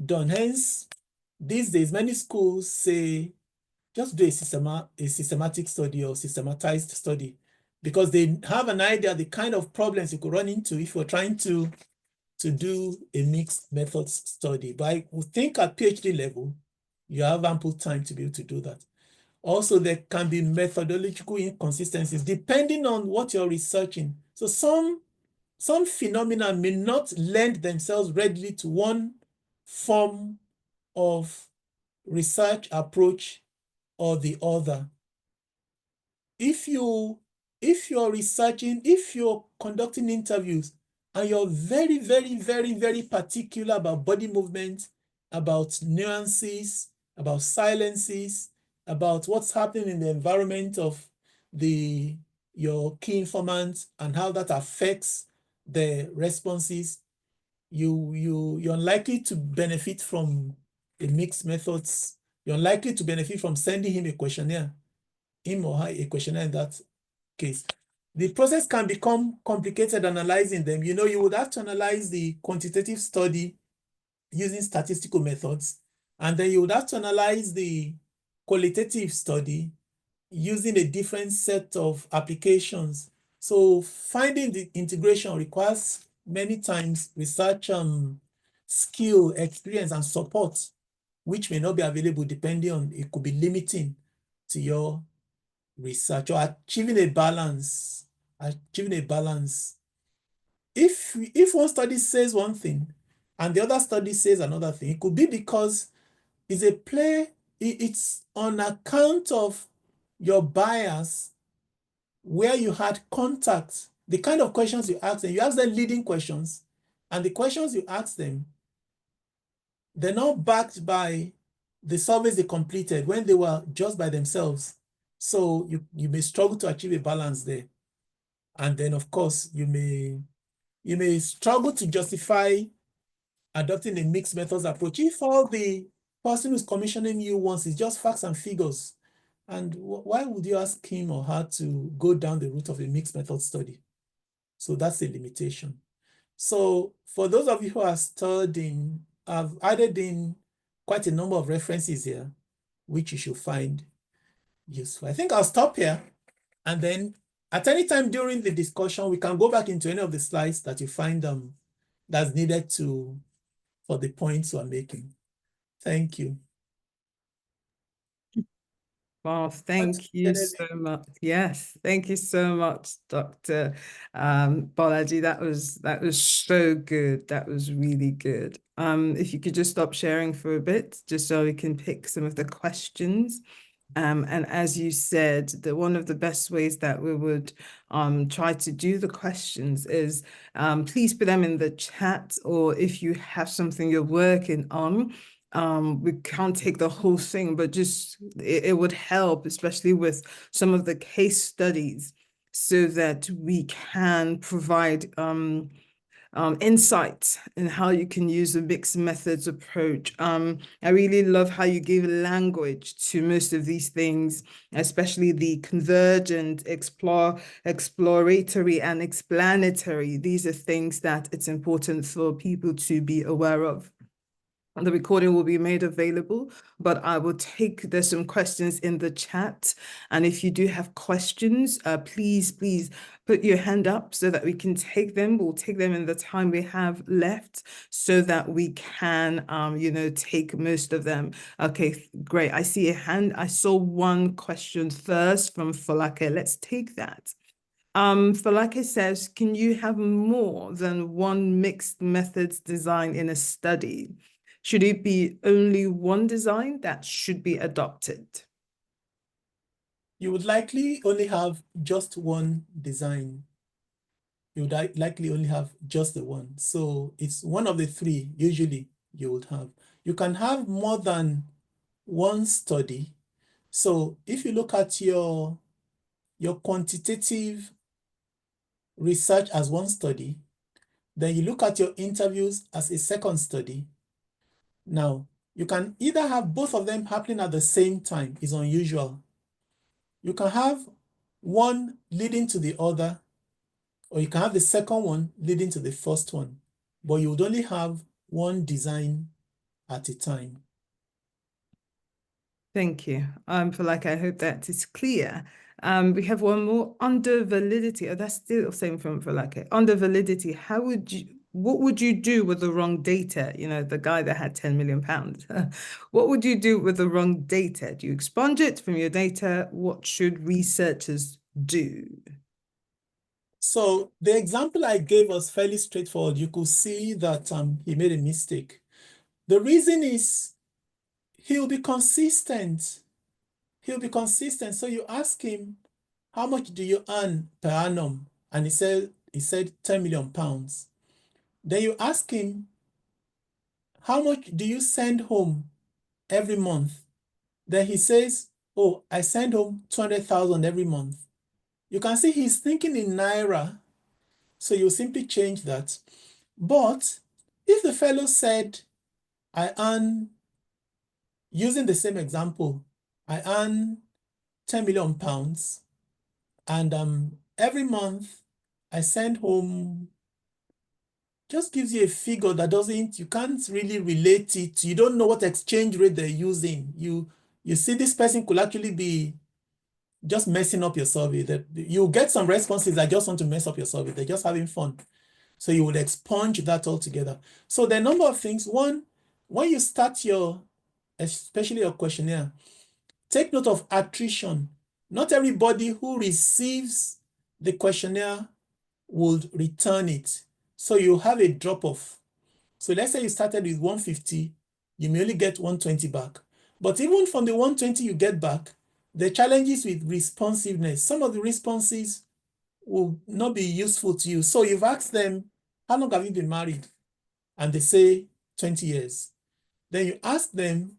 done. Hence, these days, many schools say, just do a systematic study or systematized study, because they have an idea the kind of problems you could run into if you're trying to do a mixed methods study. But I would think at PhD level, you have ample time to be able to do that. Also, there can be methodological inconsistencies depending on what you're researching. So some phenomena may not lend themselves readily to one form of research approach or the other. If you're researching, if you're conducting interviews, and you're very, very, very, very particular about body movement, about nuances, about silences, about what's happening in the environment of your key informants and how that affects the responses, you're unlikely to benefit from a mixed methods. You're unlikely to benefit from sending him a questionnaire, him or her a questionnaire in that case. The process can become complicated analyzing them. You would have to analyze the quantitative study using statistical methods, and then you would have to analyze the qualitative study using a different set of applications. So finding the integration requires many times research skill, experience, and support, which may not be available depending on, it could be limiting to your research, or achieving a balance if one study says one thing and the other study says another thing, it could be because it's on account of your bias where you had contact, the kind of questions you ask them. You ask them leading questions, and the questions you ask them, they're not backed by the surveys they completed when they were just by themselves. So you may struggle to achieve a balance there. And then, of course, you may struggle to justify adopting a mixed methods approach if all the person who's commissioning you wants is just facts and figures. And why would you ask him or her to go down the route of a mixed method study? So that's a limitation. So for those of you who are studying, I've added in quite a number of references here, which you should find useful. I think I'll stop here. And then at any time during the discussion, we can go back into any of the slides that you find that's needed for the points we're making. Thank you. Well, thank you so much. Yes, thank you so much, Dr. Bolaji. That was so good. That was really good. If you could just stop sharing for a bit, just so we can pick some of the questions. And as you said, one of the best ways that we would try to do the questions is please put them in the chat, or if you have something you're working on, we can't take the whole thing, but just it would help, especially with some of the case studies, so that we can provide insights in how you can use a mixed methods approach. I really love how you gave language to most of these things, especially the convergent, exploratory, and explanatory. These are things that it's important for people to be aware of. The recording will be made available, but I will there's some questions in the chat. And if you do have questions, please put your hand up so that we can take them. We'll take them in the time we have left so that we can, take most of them. Okay, great. I see a hand. I saw one question first from Falake. Let's take that. Falake says, can you have more than one mixed methods design in a study? Should it be only one design that should be adopted? You would likely only have just one design. You would likely only have just the one. So it's one of the three usually you would have. You can have more than one study. So if you look at your quantitative research as one study, then you look at your interviews as a second study. Now, you can either have both of them happening at the same time. It's unusual. You can have one leading to the other, or you can have the second one leading to the first one, but you would only have one design at a time. Thank you. Falake, I hope that is clear. We have one more under validity. Oh, that's still the same from Falake. Under validity, what would you do with the wrong data? You know, the guy that had 10 million pounds. What would you do with the wrong data? Do you expunge it from your data? What should researchers do? So the example I gave was fairly straightforward. You could see that he made a mistake. The reason is he'll be consistent. He'll be consistent. So you ask him, how much do you earn per annum? And he said 10 million pounds. Then you ask him, how much do you send home every month? Then he says, oh, I send home 200,000 every month. You can see he's thinking in Naira, so you simply change that. But if the fellow said, I earn, using the same example, I earn 10 million pounds, and every month I send home, just gives you a figure that you can't really relate it. You don't know what exchange rate they're using. You see this person could actually be just messing up your survey. That you get some responses that just want to mess up your survey. They're just having fun. So you would expunge that altogether. So there are a number of things. One, when you start especially your questionnaire, take note of attrition. Not everybody who receives the questionnaire would return it. So you have a drop-off. So let's say you started with 150, you may only get 120 back. But even from the 120 you get back, the challenges with responsiveness, some of the responses will not be useful to you. So you've asked them, how long have you been married? And they say 20 years. Then you ask them,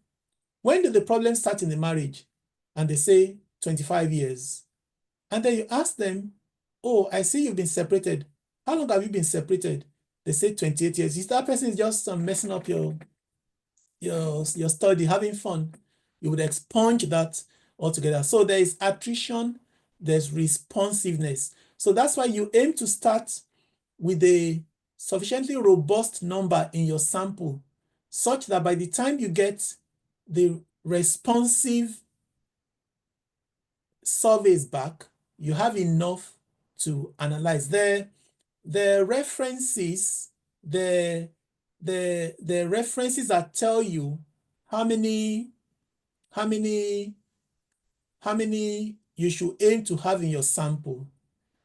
when did the problem start in the marriage? And they say 25 years. And then you ask them, oh, I see you've been separated. How long have you been separated? They say 28 years. If that person is just messing up your study, having fun, you would expunge that altogether. So there is attrition, there's responsiveness. So that's why you aim to start with a sufficiently robust number in your sample, such that by the time you get the responsive surveys back, you have enough to analyze. The references, the references that tell you how many you should aim to have in your sample.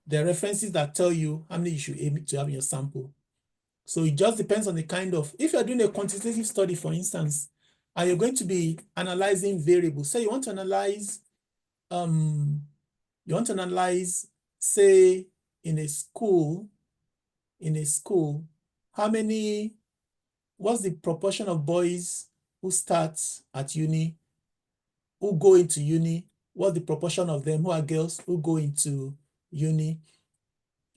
The references that tell you how many you should aim to have in your sample. So it just depends on the kind of, if you're doing a quantitative study, for instance, and you're going to be analyzing variables. So you want to analyze, say, in a school, what's the proportion of boys who start at uni, who go into uni? What's the proportion of them who are girls who go into uni?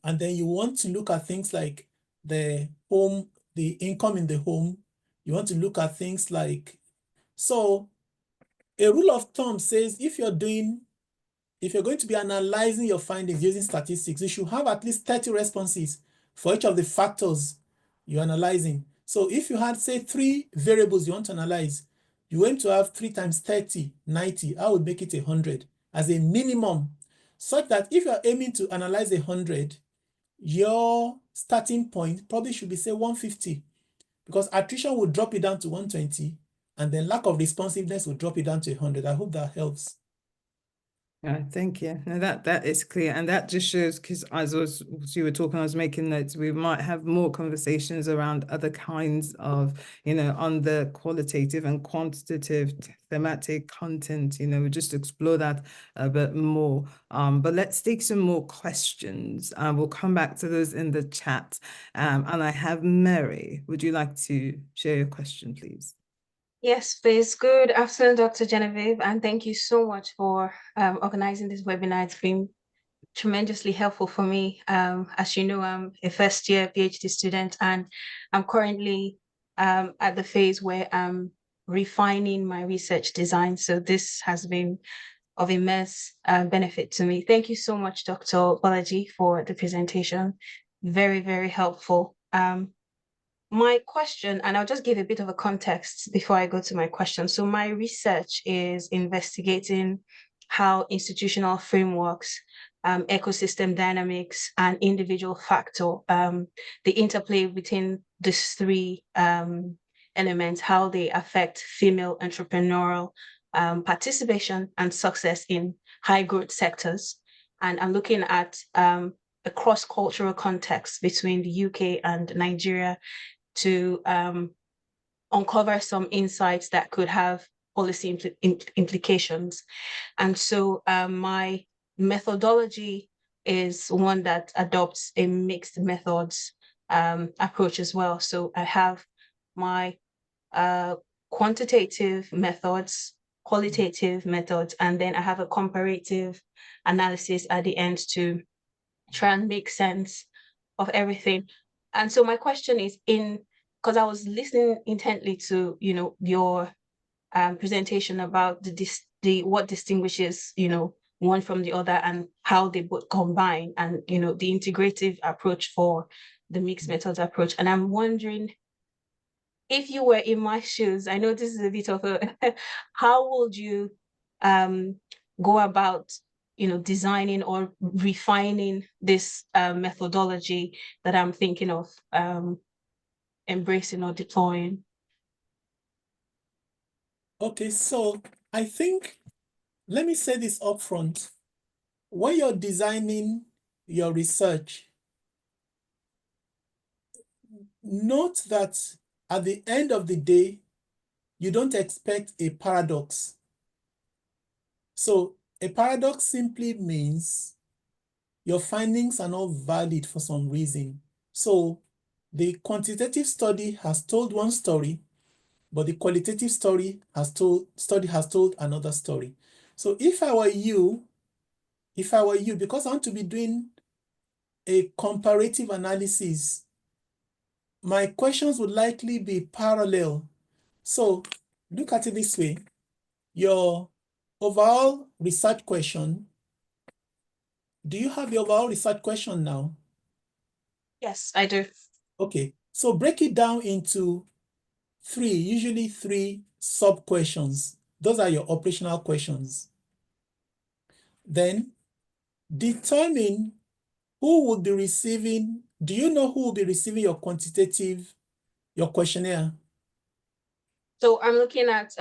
And then you want to look at things like the home, the income in the home. You want to look at things like, so a rule of thumb says if you're going to be analyzing your findings using statistics, you should have at least 30 responses for each of the factors you're analyzing. So if you had, say, 3 variables you want to analyze, you aim to have 3 times 30, 90. I would make it 100 as a minimum, such that if you're aiming to analyze 100, your starting point probably should be, say, 150, because attrition will drop it down to 120, and then lack of responsiveness will drop it down to 100. I hope that helps. Thank you. Now that is clear, and that just shows, because as you were talking, I was making notes. We might have more conversations around other kinds of, on the qualitative and quantitative thematic content. We just explore that a bit more. But let's take some more questions. We'll come back to those in the chat. And I have Mary. Would you like to share your question, please? Yes, please. Good afternoon, Dr. Genevieve, and thank you so much for organizing this webinar. It's been tremendously helpful for me. As you know, I'm a first-year PhD student, and I'm currently at the phase where I'm refining my research design. So this has been of immense benefit to me. Thank you so much, Dr. Bolaji, for the presentation. Very, very helpful. My question, and I'll just give a bit of a context before I go to my question. So my research is investigating how institutional frameworks, ecosystem dynamics, and individual factor, the interplay between these 3 elements, how they affect female entrepreneurial participation and success in high growth sectors. And I'm looking at a cross-cultural context between the UK and Nigeria to uncover some insights that could have policy implications. And so my methodology is one that adopts a mixed methods approach as well. So I have my quantitative methods, qualitative methods, and then I have a comparative analysis at the end to try and make sense of everything. And so my question is, because I was listening intently to your presentation about the what distinguishes one from the other and how they both combine, and the integrative approach for the mixed methods approach. And I'm wondering, if you were in my shoes, I know this is a bit of a how would you go about designing or refining this methodology that I'm thinking of embracing or deploying? Okay, so I think, let me say this up front. When you're designing your research, note that at the end of the day, you don't expect a paradox. So a paradox simply means your findings are not valid for some reason. So the quantitative study has told one story, but the qualitative study has told another story. So if I were you, because I want to be doing a comparative analysis, my questions would likely be parallel. So look at it this way. Your overall research question, do you have your overall research question now? Yes, I do. Okay, so break it down into usually three sub-questions. Those are your operational questions. Then determine who would be receiving, do you know who will be receiving your questionnaire? So I'm looking at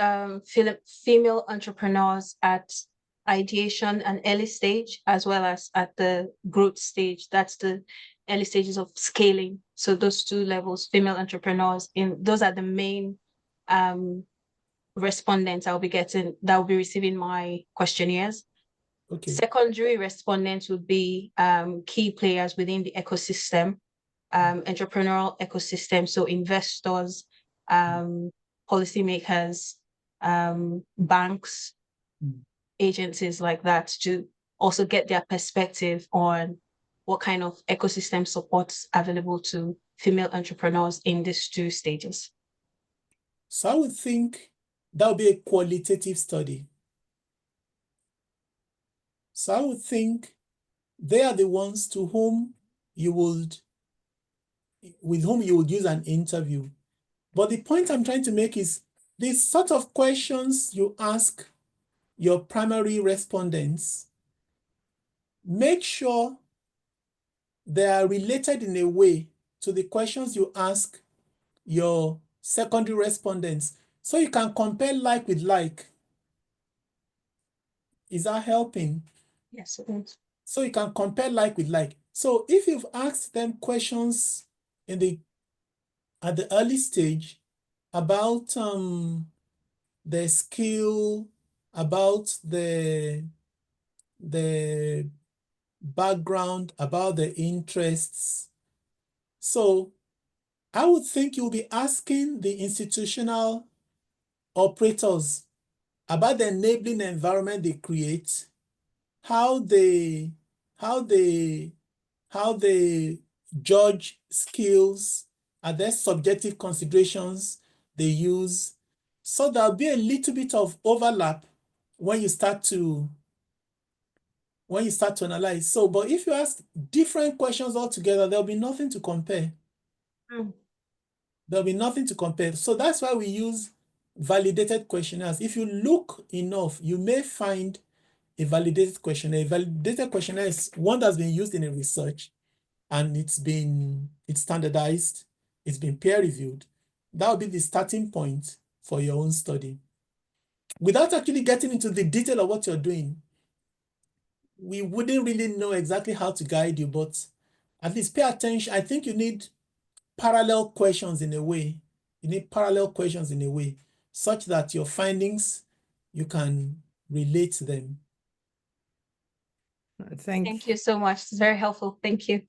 female entrepreneurs at ideation and early stage, as well as at the growth stage. That's the early stages of scaling. So those two levels, female entrepreneurs, those are the main respondents I'll be getting, that will be receiving my questionnaires. Okay. Secondary respondents would be key players within the ecosystem, entrepreneurial ecosystem. So investors, policymakers, banks, agencies like that, to also get their perspective on what kind of ecosystem supports available to female entrepreneurs in these two stages. So I would think that would be a qualitative study. So I would think they are the ones with whom you would use an interview. But the point I'm trying to make is the sort of questions you ask your primary respondents, make sure they are related in a way to the questions you ask your secondary respondents, so you can compare like with like. Is that helping? Yes, it is. So you can compare like with like. So if you've asked them questions at the early stage about the skill, about the background, about the interests, so I would think you'll be asking the institutional operators about the enabling environment they create, how they judge skills, are there subjective considerations they use. So there'll be a little bit of overlap when you start to analyze. So, but if you ask different questions altogether, there'll be nothing to compare. There'll be nothing to compare. So that's why we use validated questionnaires. If you look enough, you may find a validated questionnaire. A validated questionnaire is one that's been used in a research, and it's standardized, it's been peer reviewed. That would be the starting point for your own study. Without actually getting into the detail of what you're doing, we wouldn't really know exactly how to guide you, but at least pay attention. I think you need parallel questions in a way. You need parallel questions in a way such that your findings, you can relate them. Thank you so much. It's very helpful. Thank you.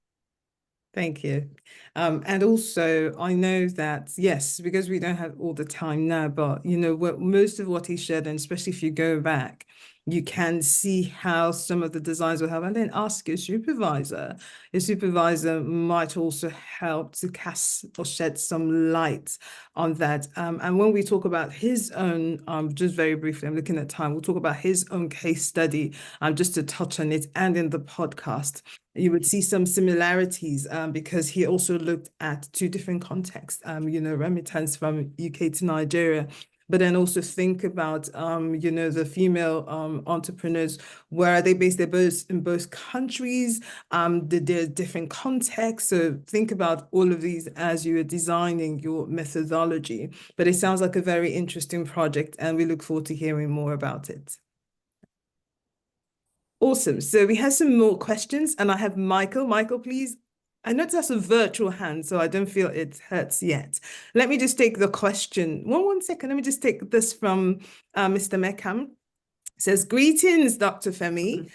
Thank you. And also, I know that, yes, because we don't have all the time now, but, you know, most of what he shared, and especially if you go back, you can see how some of the designs will help, and then ask your supervisor. Your supervisor might also help to cast or shed some light on that. And when we talk about his own, just very briefly, I'm looking at time, we'll talk about his own case study, just to touch on it, and in the podcast. You would see some similarities because he also looked at two different contexts, you know, remittance from UK to Nigeria, but then also think about, you know, the female entrepreneurs, where are they based? They're both in both countries, there's different contexts. So think about all of these as you are designing your methodology. But it sounds like a very interesting project, and we look forward to hearing more about it. Awesome. So we have some more questions, and I have Michael. Michael, please I know that's a virtual hand, so I don't feel it hurts yet. Let me just take the question. One second. Let me just take this from Mr. Meckham. It says, greetings, Dr. Femi.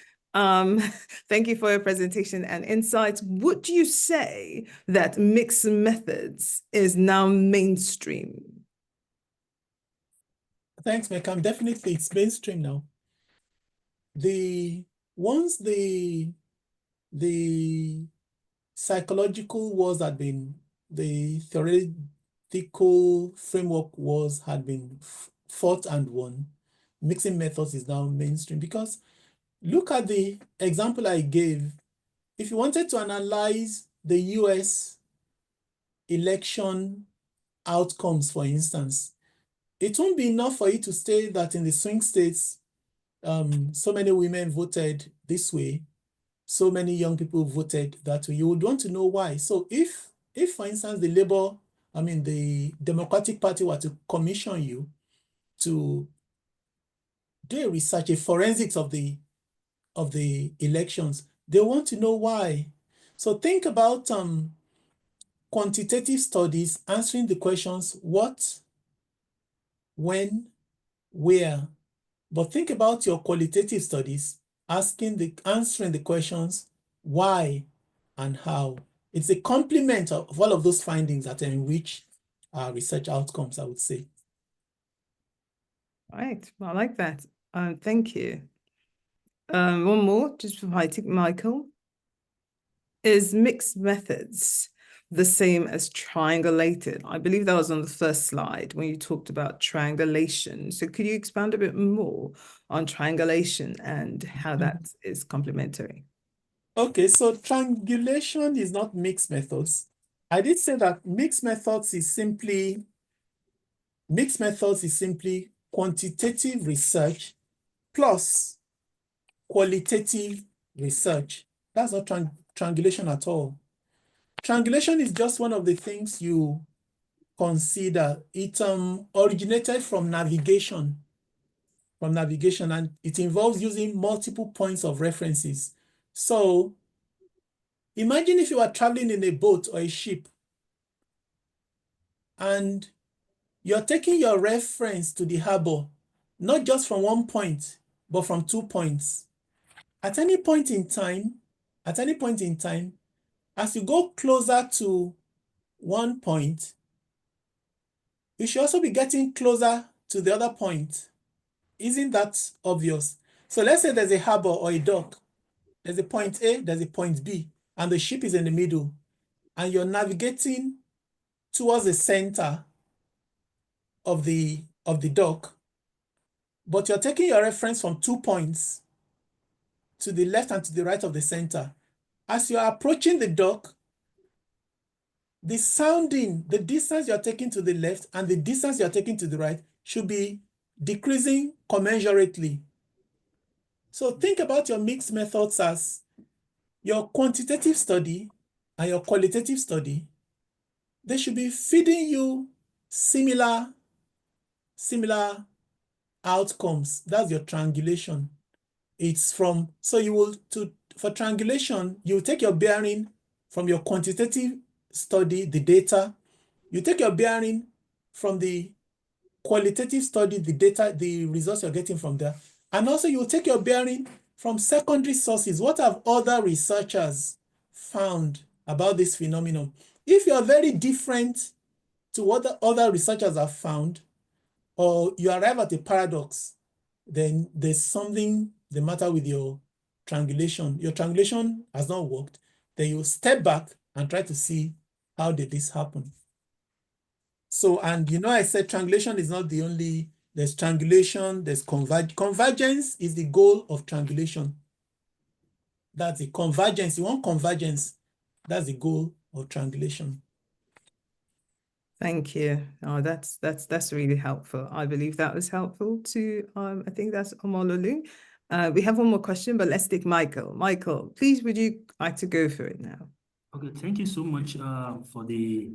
Thank you for your presentation and insights. Would you say that mixed methods is now mainstream? Thanks, Meckham. Definitely, it's mainstream now. Once the psychological wars had been, the theoretical framework wars had been fought and won, mixing methods is now mainstream. Because look at the example I gave. If you wanted to analyze the US election outcomes, for instance, it won't be enough for you to say that in the swing states, so many women voted this way, so many young people voted that way. You would want to know why. So if for instance, the Democratic Party were to commission you to do a research, a forensics of the elections, they want to know why. So think about quantitative studies answering the questions what, when, where. But think about your qualitative studies answering the questions why and how. It's a complement of all of those findings that enrich our research outcomes, I would say. Right. Well, I like that. Thank you. One more, just before I take Michael. Is mixed methods the same as triangulated? I believe that was on the first slide when you talked about triangulation. So could you expand a bit more on triangulation and how that is complementary? Okay, so triangulation is not mixed methods. I did say that mixed methods is simply quantitative research plus qualitative research. That's not triangulation at all. Triangulation is just one of the things you consider. It originated from navigation, and it involves using multiple points of references. So imagine if you are traveling in a boat or a ship and you're taking your reference to the harbor, not just from one point, but from 2 points. At any point in time, as you go closer to one point, you should also be getting closer to the other point. Isn't that obvious? So let's say there's a harbor or a dock. There's a point A, there's a point B, and the ship is in the middle, and you're navigating towards the center of the dock, but you're taking your reference from 2 points to the left and to the right of the center. As you're approaching the dock, the distance you're taking to the left and the distance you're taking to the right should be decreasing commensurately. So think about your mixed methods as your quantitative study and your qualitative study. They should be feeding you similar outcomes. That's your triangulation. For triangulation, you take your bearing from your quantitative study, the data. You take your bearing from the qualitative study, the data, the results you're getting from there. And also you take your bearing from secondary sources. What have other researchers found about this phenomenon? If you're very different to what other researchers have found, or you arrive at a paradox, then there's something the matter with your triangulation. Your triangulation has not worked. Then you step back and try to see how did this happen. So, and I said triangulation is not the only, there's triangulation, there's convergence is the goal of triangulation. That's the convergence. You want convergence. That's the goal of triangulation. Thank you. Oh, that's really helpful. I believe that was helpful to, I think that's Omololu. We have one more question, but let's take Michael. Michael, please, would you like to go for it now? Okay, thank you so much for the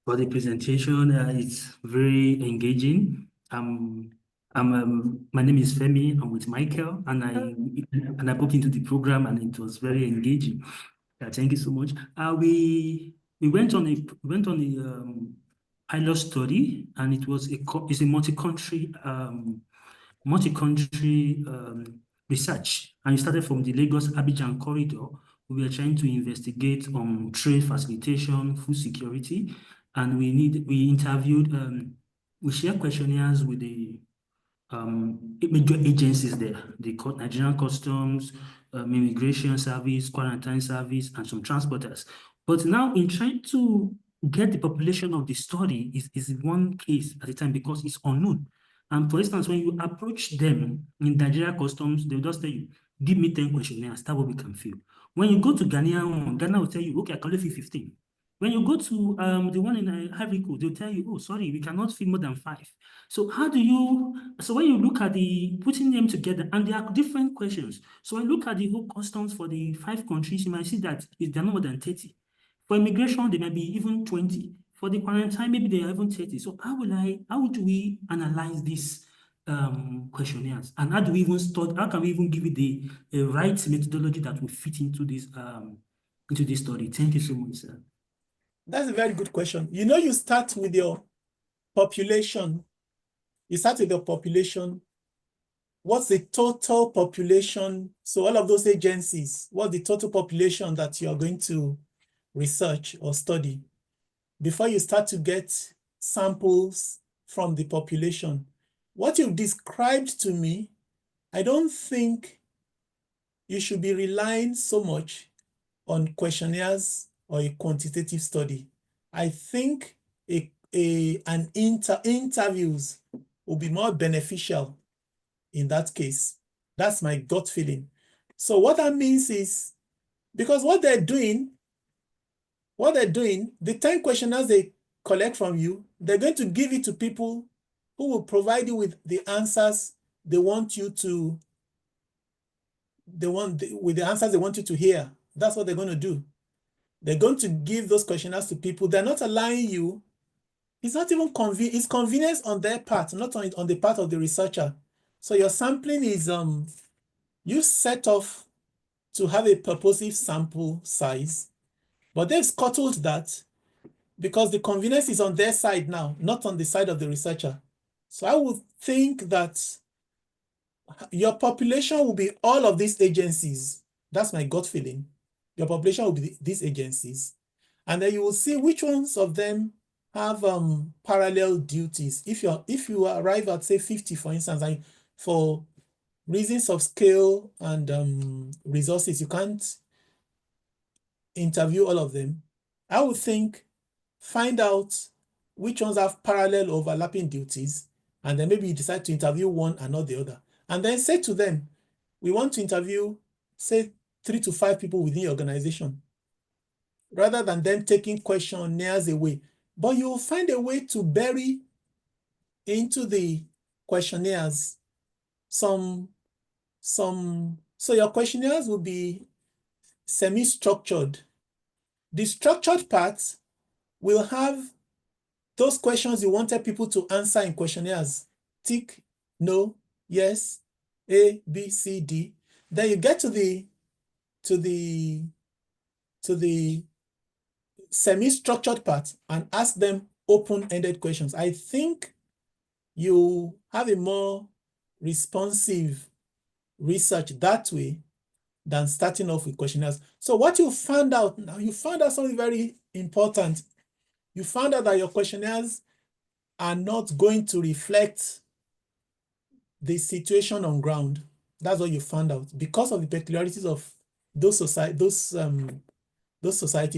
presentation. It's very engaging. My name is Femi. I'm with Michael, and I popped into the program, and it was very engaging. Yeah, thank you so much. We went on a pilot study, and it's a multi-country research, and it started from the Lagos Abidjan corridor. We were trying to investigate trade facilitation, food security, and we interviewed we shared questionnaires with the major agencies there, the Nigerian Customs, Immigration Service, Quarantine Service, and some transporters. But now, in trying to get the population of the study is one case at a time because it's unknown. And for instance, when you approach them in Nigeria Customs, they'll just tell you, give me 10 questionnaires, that's what we can fill. When you go to Ghana will tell you, okay, I can only fill 15. When you go to the one in Ivory Coast, they'll tell you, oh, sorry, we cannot fill more than 5. So when you look at putting them together, and there are different questions. So when you look at the whole customs for the 5 countries, you might see that they're not more than 30. For immigration, they might be even 20. For the quarantine, maybe they are even 30. So how do we analyze these questionnaires? And how can we even give it the right methodology that will fit into this study? Thank you so much, sir. That's a very good question. You start with your population. You start with your population. What's the total population? So all of those agencies, what's the total population that you are going to research or study before you start to get samples from the population? What you've described to me, I don't think you should be relying so much on questionnaires or a quantitative study. I think interviews will be more beneficial in that case. That's my gut feeling. So what that means is, because what they're doing, the 10 questionnaires they collect from you, they're going to give it to people who will provide you with the answers with the answers they want you to hear. That's what they're going to do. They're going to give those questionnaires to people. They're not allowing you. It's not even it's convenience on their part, not on the part of the researcher. So your sampling is you set off to have a purposive sample size, but they've scuttled that because the convenience is on their side now, not on the side of the researcher. So I would think that your population will be all of these agencies. That's my gut feeling. Your population will be these agencies. And then you will see which ones of them have parallel duties. If you arrive at, say, 50, for instance, and for reasons of scale and resources, you can't interview all of them. I would think, find out which ones have parallel overlapping duties, and then maybe you decide to interview one and not the other. And then say to them, we want to interview, say, 3 to 5 people within the organization, rather than them taking questionnaires away. But you'll find a way to bury into the questionnaires so your questionnaires will be semi-structured. The structured part will have those questions you wanted people to answer in questionnaires. Tick, no, yes, A, B, C, D. Then you get to the semi-structured part and ask them open-ended questions. I think you have a more responsive research that way than starting off with questionnaires. So what you found out now, you found out something very important. You found out that your questionnaires are not going to reflect the situation on ground. That's what you found out because of the peculiarities of those societies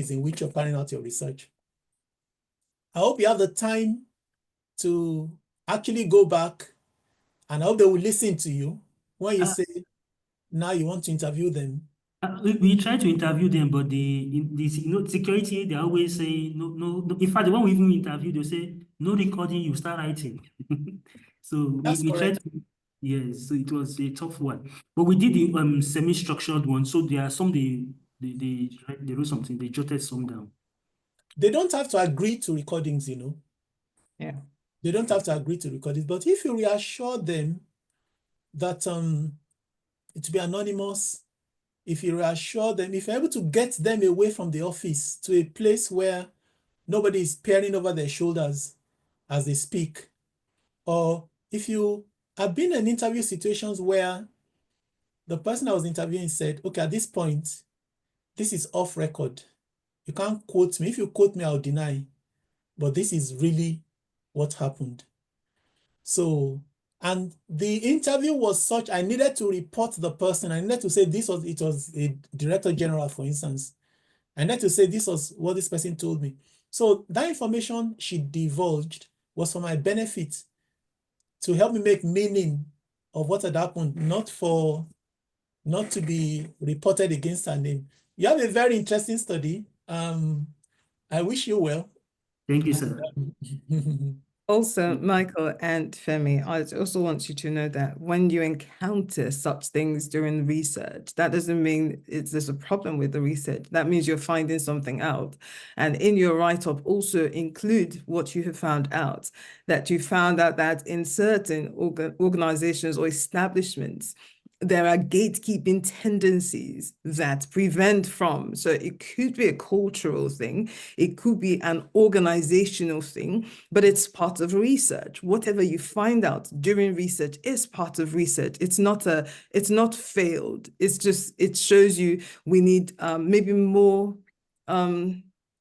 in which you're carrying out your research. I hope you have the time to actually go back, and I hope they will listen to you when you say now you want to interview them. We try to interview them, but the security, they always say no. In fact, the one we even interview, they say no recording, you start writing. So we tried to, yes, so it was a tough one. But we did the semi-structured one. So there are some they wrote something, they jotted some down. They don't have to agree to recordings, Yeah. They don't have to agree to recordings. But if you reassure them that it will be anonymous, if you reassure them, if you're able to get them away from the office to a place where nobody is peering over their shoulders as they speak, or if you have been in interview situations where the person I was interviewing said, okay, at this point, this is off record. You can't quote me. If you quote me, I'll deny. But this is really what happened. So, and the interview was such, I needed to report the person. I needed to say it was a director general, for instance. I needed to say this was what this person told me. So that information she divulged was for my benefit, to help me make meaning of what had happened, not to be reported against her name. You have a very interesting study. I wish you well. Thank you, sir. Also, Michael and Femi, I also want you to know that when you encounter such things during research, that doesn't mean there's a problem with the research. That means you're finding something out. And in your write-up, also include what you have found out, that you found out that in certain organizations or establishments, there are gatekeeping tendencies that prevent from. So it could be a cultural thing, it could be an organizational thing, but it's part of research. Whatever you find out during research is part of research. It's not failed. It's just, it shows you we need maybe more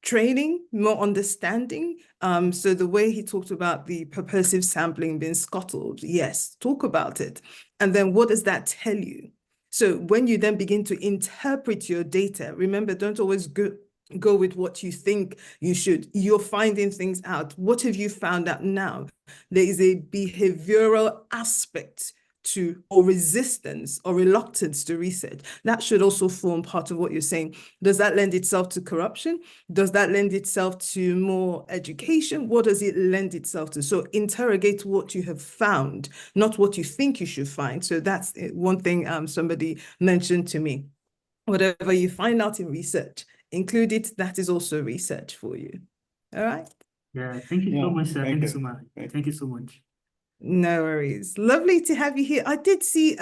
training, more understanding. So the way he talked about the purposive sampling being scuttled, yes, talk about it. And then what does that tell you? So when you then begin to interpret your data, remember, don't always go with what you think you should. You're finding things out. What have you found out now? There is a behavioral aspect to, or resistance or reluctance to research. That should also form part of what you're saying. Does that lend itself to corruption? Does that lend itself to more education? What does it lend itself to? So interrogate what you have found, not what you think you should find. So that's one thing somebody mentioned to me. Whatever you find out in research, include it. That is also research for you. All right. Yeah, thank you so much, sir. Thank you so much. Thank you so much. No worries. Lovely to have you here. I did see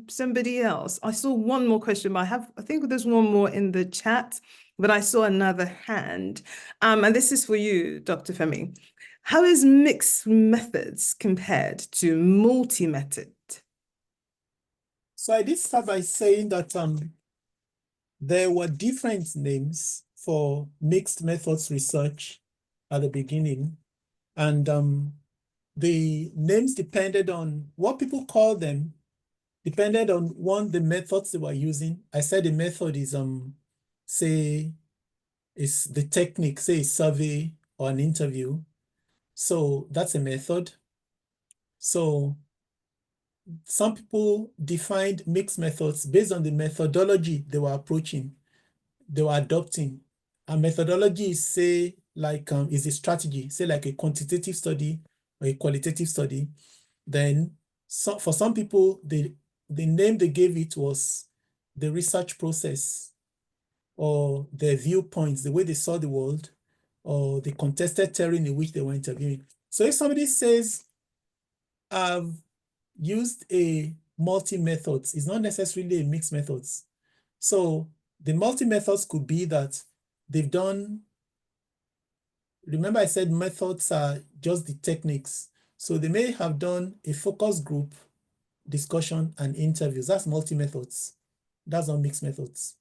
somebody else. I saw one more question, but I think there's one more in the chat, but I saw another hand. And this is for you, Dr. Femi. How is mixed methods compared to multi-method? So I did start by saying that there were different names for mixed methods research at the beginning. And the names depended on what people call them, depended on the methods they were using. I said the method is, say, is the technique, say a survey or an interview. So that's a method. So some people defined mixed methods based on the methodology they were approaching, they were adopting. A methodology is, say, like, is a strategy, say like a quantitative study or a qualitative study. Then for some people, the name they gave it was the research process or their viewpoints, the way they saw the world, or the contested terrain in which they were interviewing. So if somebody says, I've used a multi-methods, it's not necessarily a mixed methods. So the multi-methods could be that they've done, remember I said methods are just the techniques. So they may have done a focus group, discussion, and interviews. That's multi-methods. That's not mixed methods.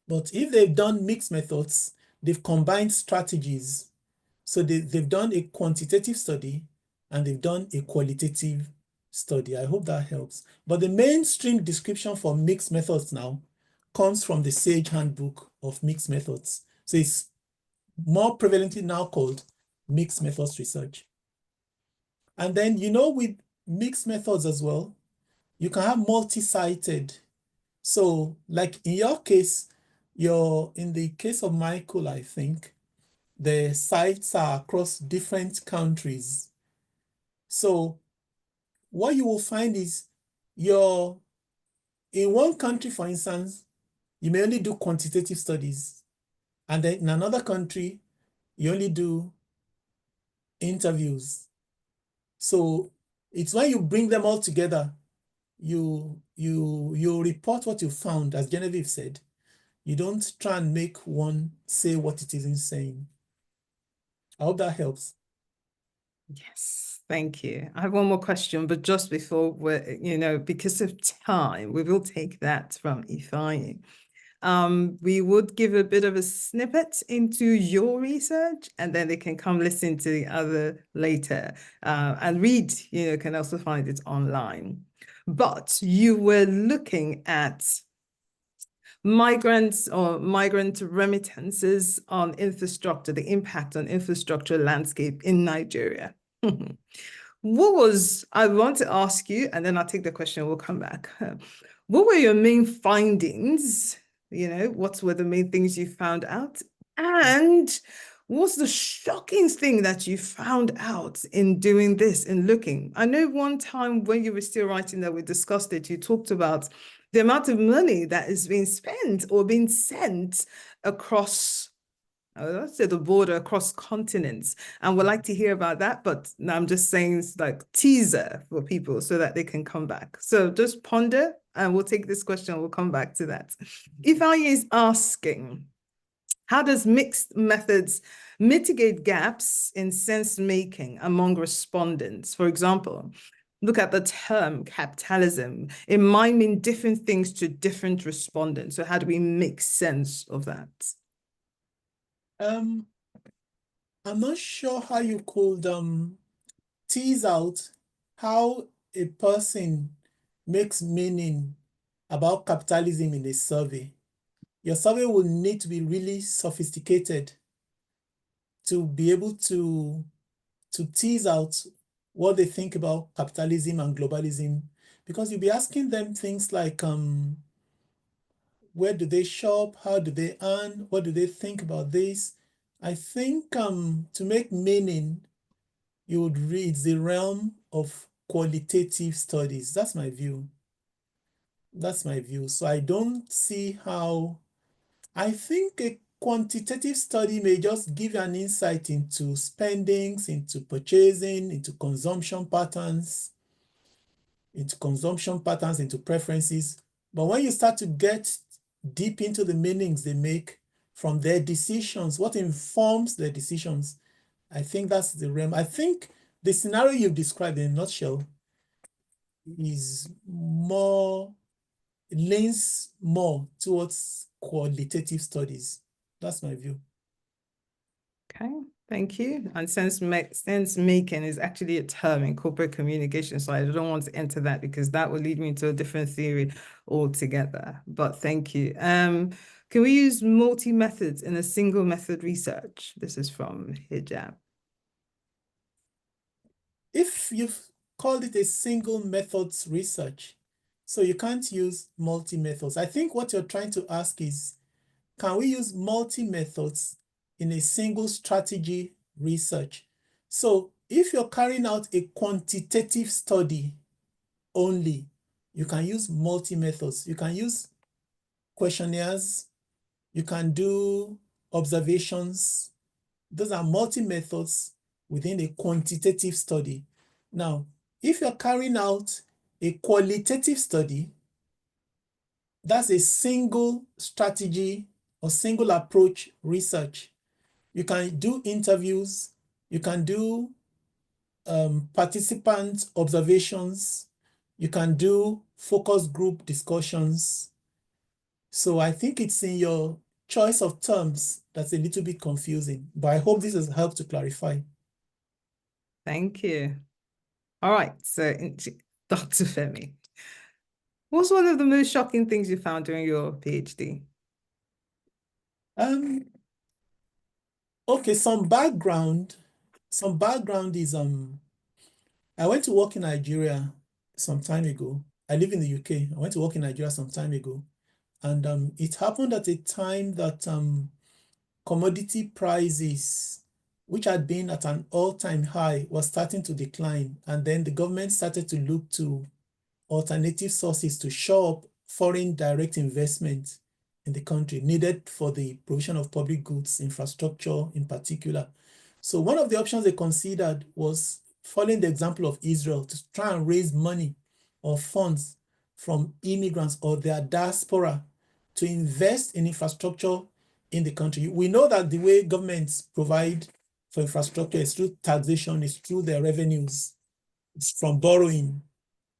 But if they've done mixed methods, they've combined strategies. So they've done a quantitative study and they've done a qualitative study. I hope that helps. But the mainstream description for mixed methods now comes from the SAGE Handbook of Mixed Methods. So it's more prevalently now called mixed methods research. And then, with mixed methods as well, you can have multi-sited. So like in your case, in the case of Michael, I think, the sites are across different countries. So what you will find is in one country, for instance, you may only do quantitative studies. And then in another country, you only do interviews. So it's when you bring them all together you report what you found, as Genevieve said. You don't try and make one say what it isn't saying. I hope that helps. Yes, thank you. I have one more question, but just before we're, because of time, we will take that from Ifeanyi. We would give a bit of a snippet into your research, and then they can come listen to the other later and read, can also find it online. But you were looking at migrants or migrant remittances on infrastructure, the impact on infrastructure landscape in Nigeria. I want to ask you, and then I'll take the question, we'll come back. What were your main findings? What were the main things you found out? And what's the shocking thing that you found out in doing this, in looking? I know one time when you were still writing that we discussed it, you talked about the amount of money that is being spent or being sent across, let's say, the border, across continents. And we'd like to hear about that, but now I'm just saying it's like teaser for people so that they can come back. So just ponder, and we'll take this question, we'll come back to that. Ifeanyi is asking, how does mixed methods mitigate gaps in sense making among respondents? For example, look at the term capitalism. It might mean different things to different respondents. So how do we make sense of that? I'm not sure how you could tease out how a person makes meaning about capitalism in a survey. Your survey will need to be really sophisticated to be able to tease out what they think about capitalism and globalism, because you'll be asking them things like, where do they shop? How do they earn? What do they think about this? I think to make meaning, you would read the realm of qualitative studies. That's my view. That's my view. So I don't see how, I think a quantitative study may just give you an insight into spendings, into purchasing, into consumption patterns, into preferences. But when you start to get deep into the meanings they make from their decisions, what informs their decisions, I think that's the realm. I think the scenario you've described in a nutshell is more, leans more towards qualitative studies. That's my view. Okay, thank you. And sense making is actually a term in corporate communication, so I don't want to enter that because that will lead me to a different theory altogether. But thank you. Can we use multi-methods in a single method research? This is from Hijab. If you've called it a single methods research, so you can't use multi-methods. I think what you're trying to ask is, can we use multi-methods in a single strategy research? So if you're carrying out a quantitative study only, you can use multi-methods. You can use questionnaires, you can do observations. Those are multi-methods within a quantitative study. Now, if you're carrying out a qualitative study, that's a single strategy or single approach research. You can do interviews, you can do participant observations, you can do focus group discussions. So I think it's in your choice of terms that's a little bit confusing, but I hope this has helped to clarify. Thank you. All right, so Dr. Femi, what's one of the most shocking things you found during your PhD? Okay, some background is I went to work in Nigeria some time ago. I live in the UK. I went to work in Nigeria some time ago. And it happened at a time that commodity prices, which had been at an all-time high, was starting to decline. And then the government started to look to alternative sources to shore up foreign direct investment in the country needed for the provision of public goods, infrastructure in particular. So one of the options they considered was following the example of Israel to try and raise money or funds from immigrants or their diaspora to invest in infrastructure in the country. We know that the way governments provide for infrastructure is through taxation, is through their revenues, it's from borrowing.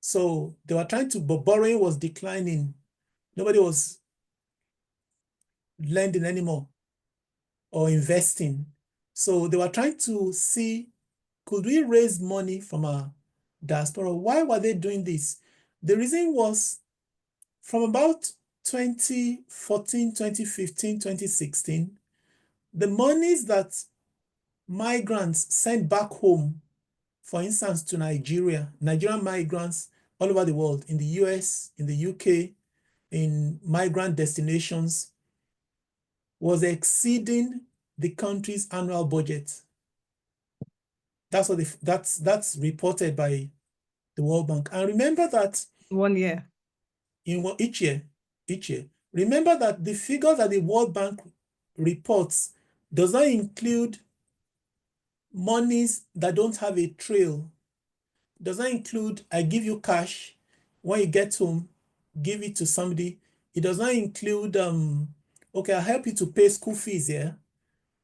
So they were trying to, but borrowing was declining. Nobody was lending anymore or investing. So they were trying to see, could we raise money from our diaspora? Why were they doing this? The reason was from about 2014, 2015, 2016, the monies that migrants sent back home, for instance, to Nigeria, Nigerian migrants all over the world, in the US, in the UK, in migrant destinations, was exceeding the country's annual budget. That's what that's reported by the World Bank. And remember that 1 year. each year. Remember that the figures that the World Bank reports does not include monies that don't have a trail. Does not include, I give you cash, when you get home, give it to somebody. It does not include, okay, I'll help you to pay school fees here.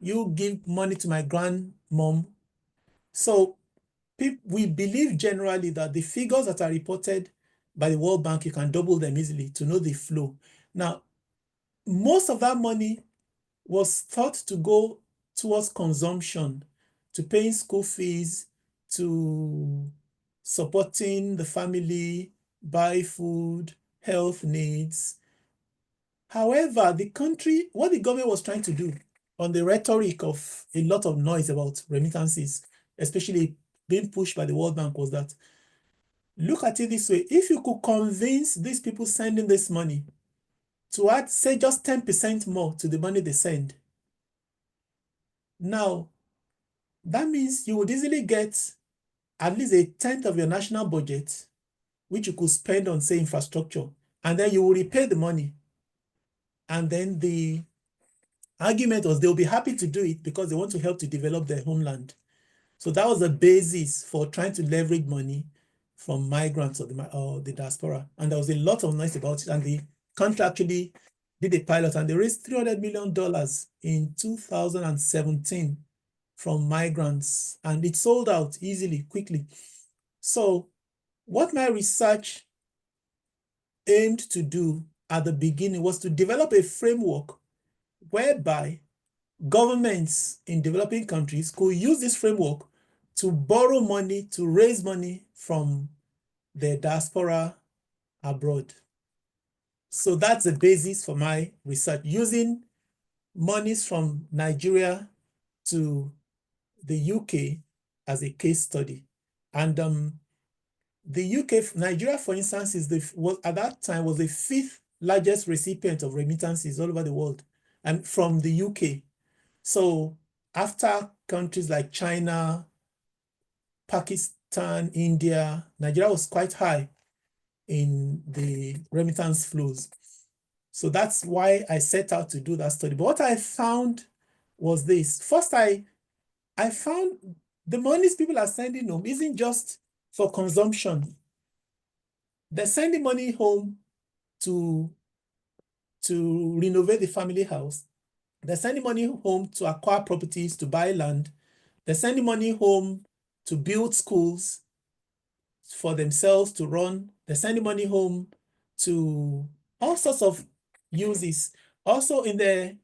You give money to my grandmom. So we believe generally that the figures that are reported by the World Bank, you can double them easily to know the flow. Now, most of that money was thought to go towards consumption, to paying school fees, to supporting the family, buy food, health needs. However, the country, what the government was trying to do on the rhetoric of a lot of noise about remittances, especially being pushed by the World Bank, was that, look at it this way, if you could convince these people sending this money to add, say, just 10% more to the money they send, now, that means you would easily get at least a tenth of your national budget, which you could spend on, say, infrastructure, and then you will repay the money. And then the argument was they'll be happy to do it because they want to help to develop their homeland. So that was the basis for trying to leverage money from migrants or the diaspora. And there was a lot of noise about it. And the country actually did a pilot, and they raised $300 million in 2017 from migrants, and it sold out easily, quickly. So what my research aimed to do at the beginning was to develop a framework whereby governments in developing countries could use this framework to borrow money, to raise money from their diaspora abroad. So that's the basis for my research, using monies from Nigeria to the UK as a case study. And the UK, Nigeria, for instance, at that time was the 5th largest recipient of remittances all over the world, and from the UK. So after countries like China, Pakistan, India, Nigeria was quite high in the remittance flows. So that's why I set out to do that study. But what I found was this. First, I found the monies people are sending home isn't just for consumption. They're sending money home to renovate the family house. They're sending money home to acquire properties, to buy land. They're sending money home to build schools for themselves to run. They're sending money home to all sorts of uses. Also in their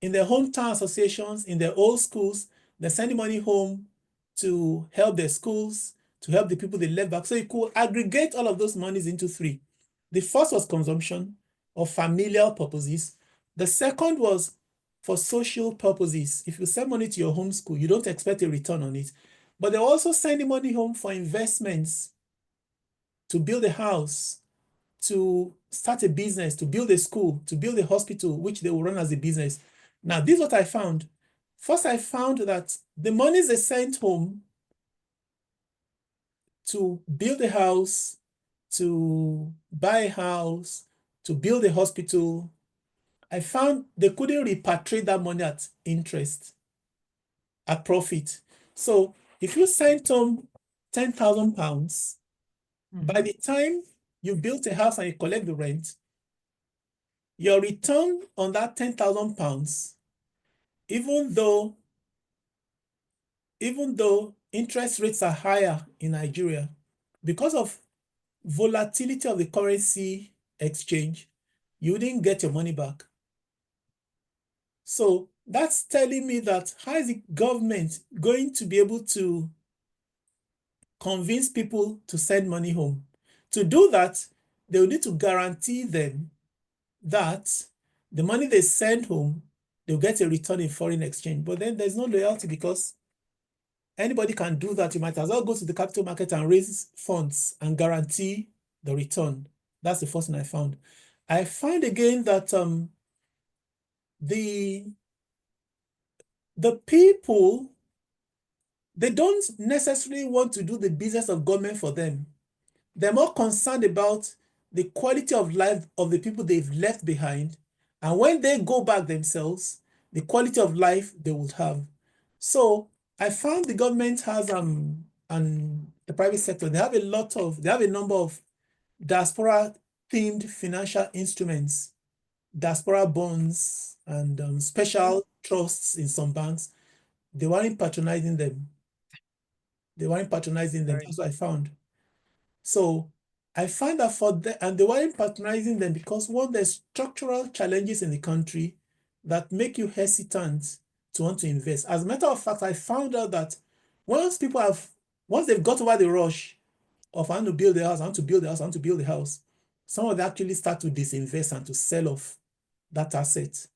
hometown associations, in their old schools, they're sending money home to help their schools, to help the people they left back. So you could aggregate all of those monies into 3. The first was consumption or familial purposes. The second was for social purposes. If you send money to your home school, you don't expect a return on it. But they're also sending money home for investments, to build a house, to start a business, to build a school, to build a hospital, which they will run as a business. Now, this is what I found. First, I found that the monies they sent home to build a house, to buy a house, to build a hospital, I found they couldn't repatriate that money at interest, at profit. So if you sent home £10,000, by the time you built a house and you collect the rent, your return on that £10,000, even though interest rates are higher in Nigeria, because of volatility of the currency exchange, you didn't get your money back. So that's telling me that how is the government going to be able to convince people to send money home? To do that, they will need to guarantee them that the money they send home, they'll get a return in foreign exchange. But then there's no loyalty, because anybody can do that. You might as well go to the capital market and raise funds and guarantee the return. That's the first thing I found. I find again that the people, they don't necessarily want to do the business of government for them. They're more concerned about the quality of life of the people they've left behind. And when they go back themselves, the quality of life they would have. So I found the government has and the private sector, they have a number of diaspora themed financial instruments, diaspora bonds, and special trusts in some banks. They weren't patronizing them. That's what I found. So I find that and they weren't patronizing them because, one, there's structural challenges in the country that make you hesitant to want to invest. As a matter of fact, I found out that once they've got over the rush of I want to build the house, I want to build the house, some of them actually start to disinvest and to sell off that asset.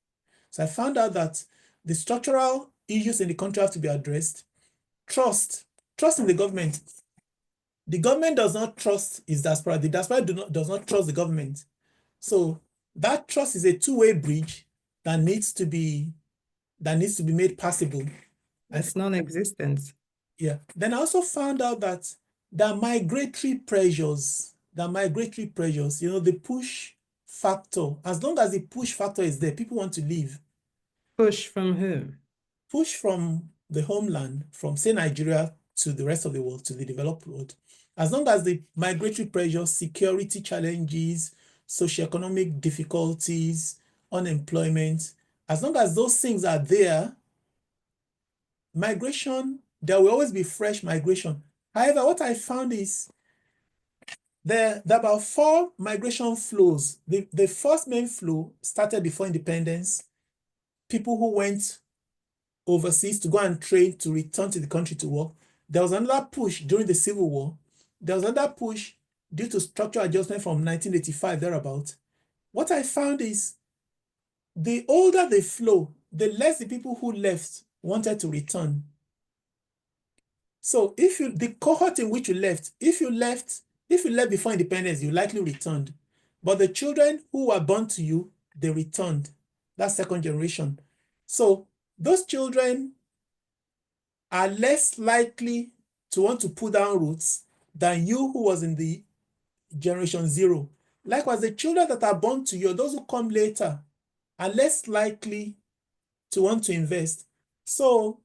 So I found out that the structural issues in the country have to be addressed. Trust in the government. The government does not trust its diaspora. The diaspora does not trust the government. So that trust is a two-way bridge that needs to be made possible. It's non-existent. Yeah. Then I also found out that the migratory pressures, the push factor, as long as the push factor is there, people want to leave. Push from whom? Push from the homeland, from, say, Nigeria to the rest of the world, to the developed world. As long as the migratory pressures, security challenges, socioeconomic difficulties, unemployment, as long as those things are there, migration, there will always be fresh migration. However, what I found is there are about 4 migration flows. The first main flow started before independence. People who went overseas to go and trade, to return to the country to work. There was another push during the Civil War. There was another push due to structural adjustment from 1985, thereabout. What I found is the older the flow, the less the people who left wanted to return. So the cohort in which you left, if you left before independence, you likely returned. But the children who were born to you, they returned. That's second generation. So those children are less likely to want to put down roots than you who was in the generation 0. Likewise, the children that are born to you, those who come later, are less likely to want to invest. So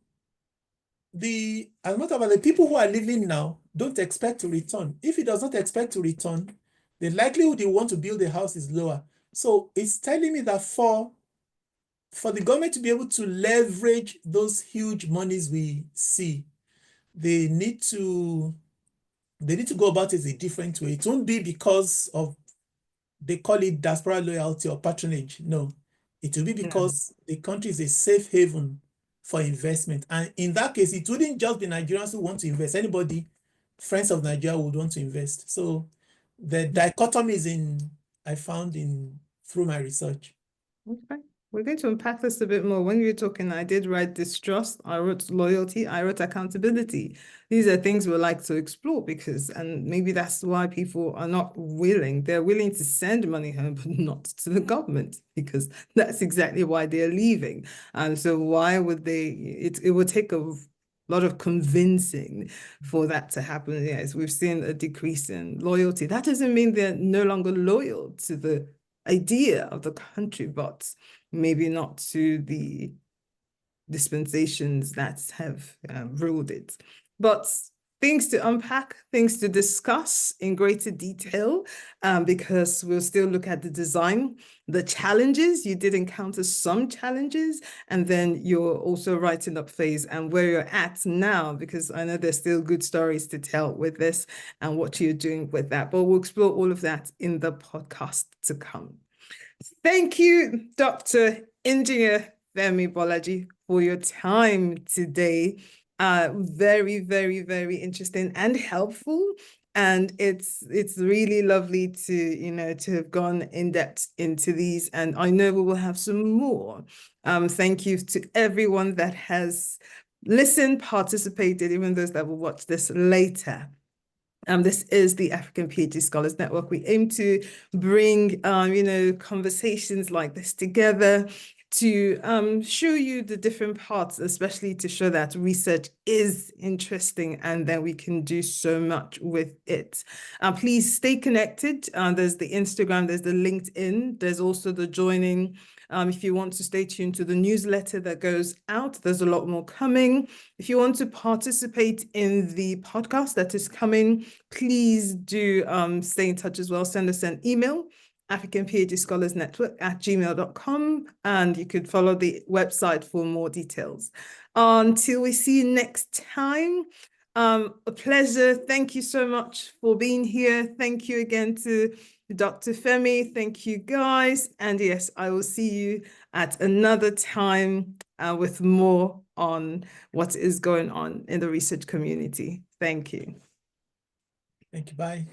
as a matter of fact, the people who are living now don't expect to return. If it does not expect to return, the likelihood you want to build a house is lower. So it's telling me that for the government to be able to leverage those huge monies we see, they need to go about it a different way. It won't be because of, they call it diaspora loyalty or patronage. No, it will be because the country is a safe haven for investment. And in that case, it wouldn't just be Nigerians who want to invest. Anybody, friends of Nigeria, would want to invest. So the dichotomy is I found through my research. Okay. We're going to unpack this a bit more. When you were talking, I did write distrust, I wrote loyalty, I wrote accountability. These are things we like to explore and maybe that's why people are not willing. They're willing to send money home, but not to the government, because that's exactly why they're leaving. And so why would it would take a lot of convincing for that to happen. Yes, we've seen a decrease in loyalty. That doesn't mean they're no longer loyal to the idea of the country, but maybe not to the dispensations that have ruled it. But things to unpack, things to discuss in greater detail, because we'll still look at the design, the challenges. You did encounter some challenges, and then you're also writing up phase and where you're at now, because I know there's still good stories to tell with this and what you're doing with that. But we'll explore all of that in the podcast to come. Thank you, Dr. Engineer Femi Bolaji, for your time today. Very, very, very interesting and helpful. And it's really lovely to, to have gone in depth into these. And I know we will have some more. Thank you to everyone that has listened, participated, even those that will watch this later. This is the African PhD Scholars Network. We aim to bring, conversations like this together to show you the different parts, especially to show that research is interesting and then we can do so much with it. Please stay connected. There's the Instagram, there's the LinkedIn, there's also the joining. If you want to stay tuned to the newsletter that goes out, there's a lot more coming. If you want to participate in the podcast that is coming, please do stay in touch as well. Send us an email, africanphdscholersnetwork@gmail.com, and you could follow the website for more details. Until we see you next time, a pleasure. Thank you so much for being here. Thank you again to Dr. Femi. Thank you, guys. And yes, I will see you at another time with more on what is going on in the research community. Thank you. Thank you. Bye.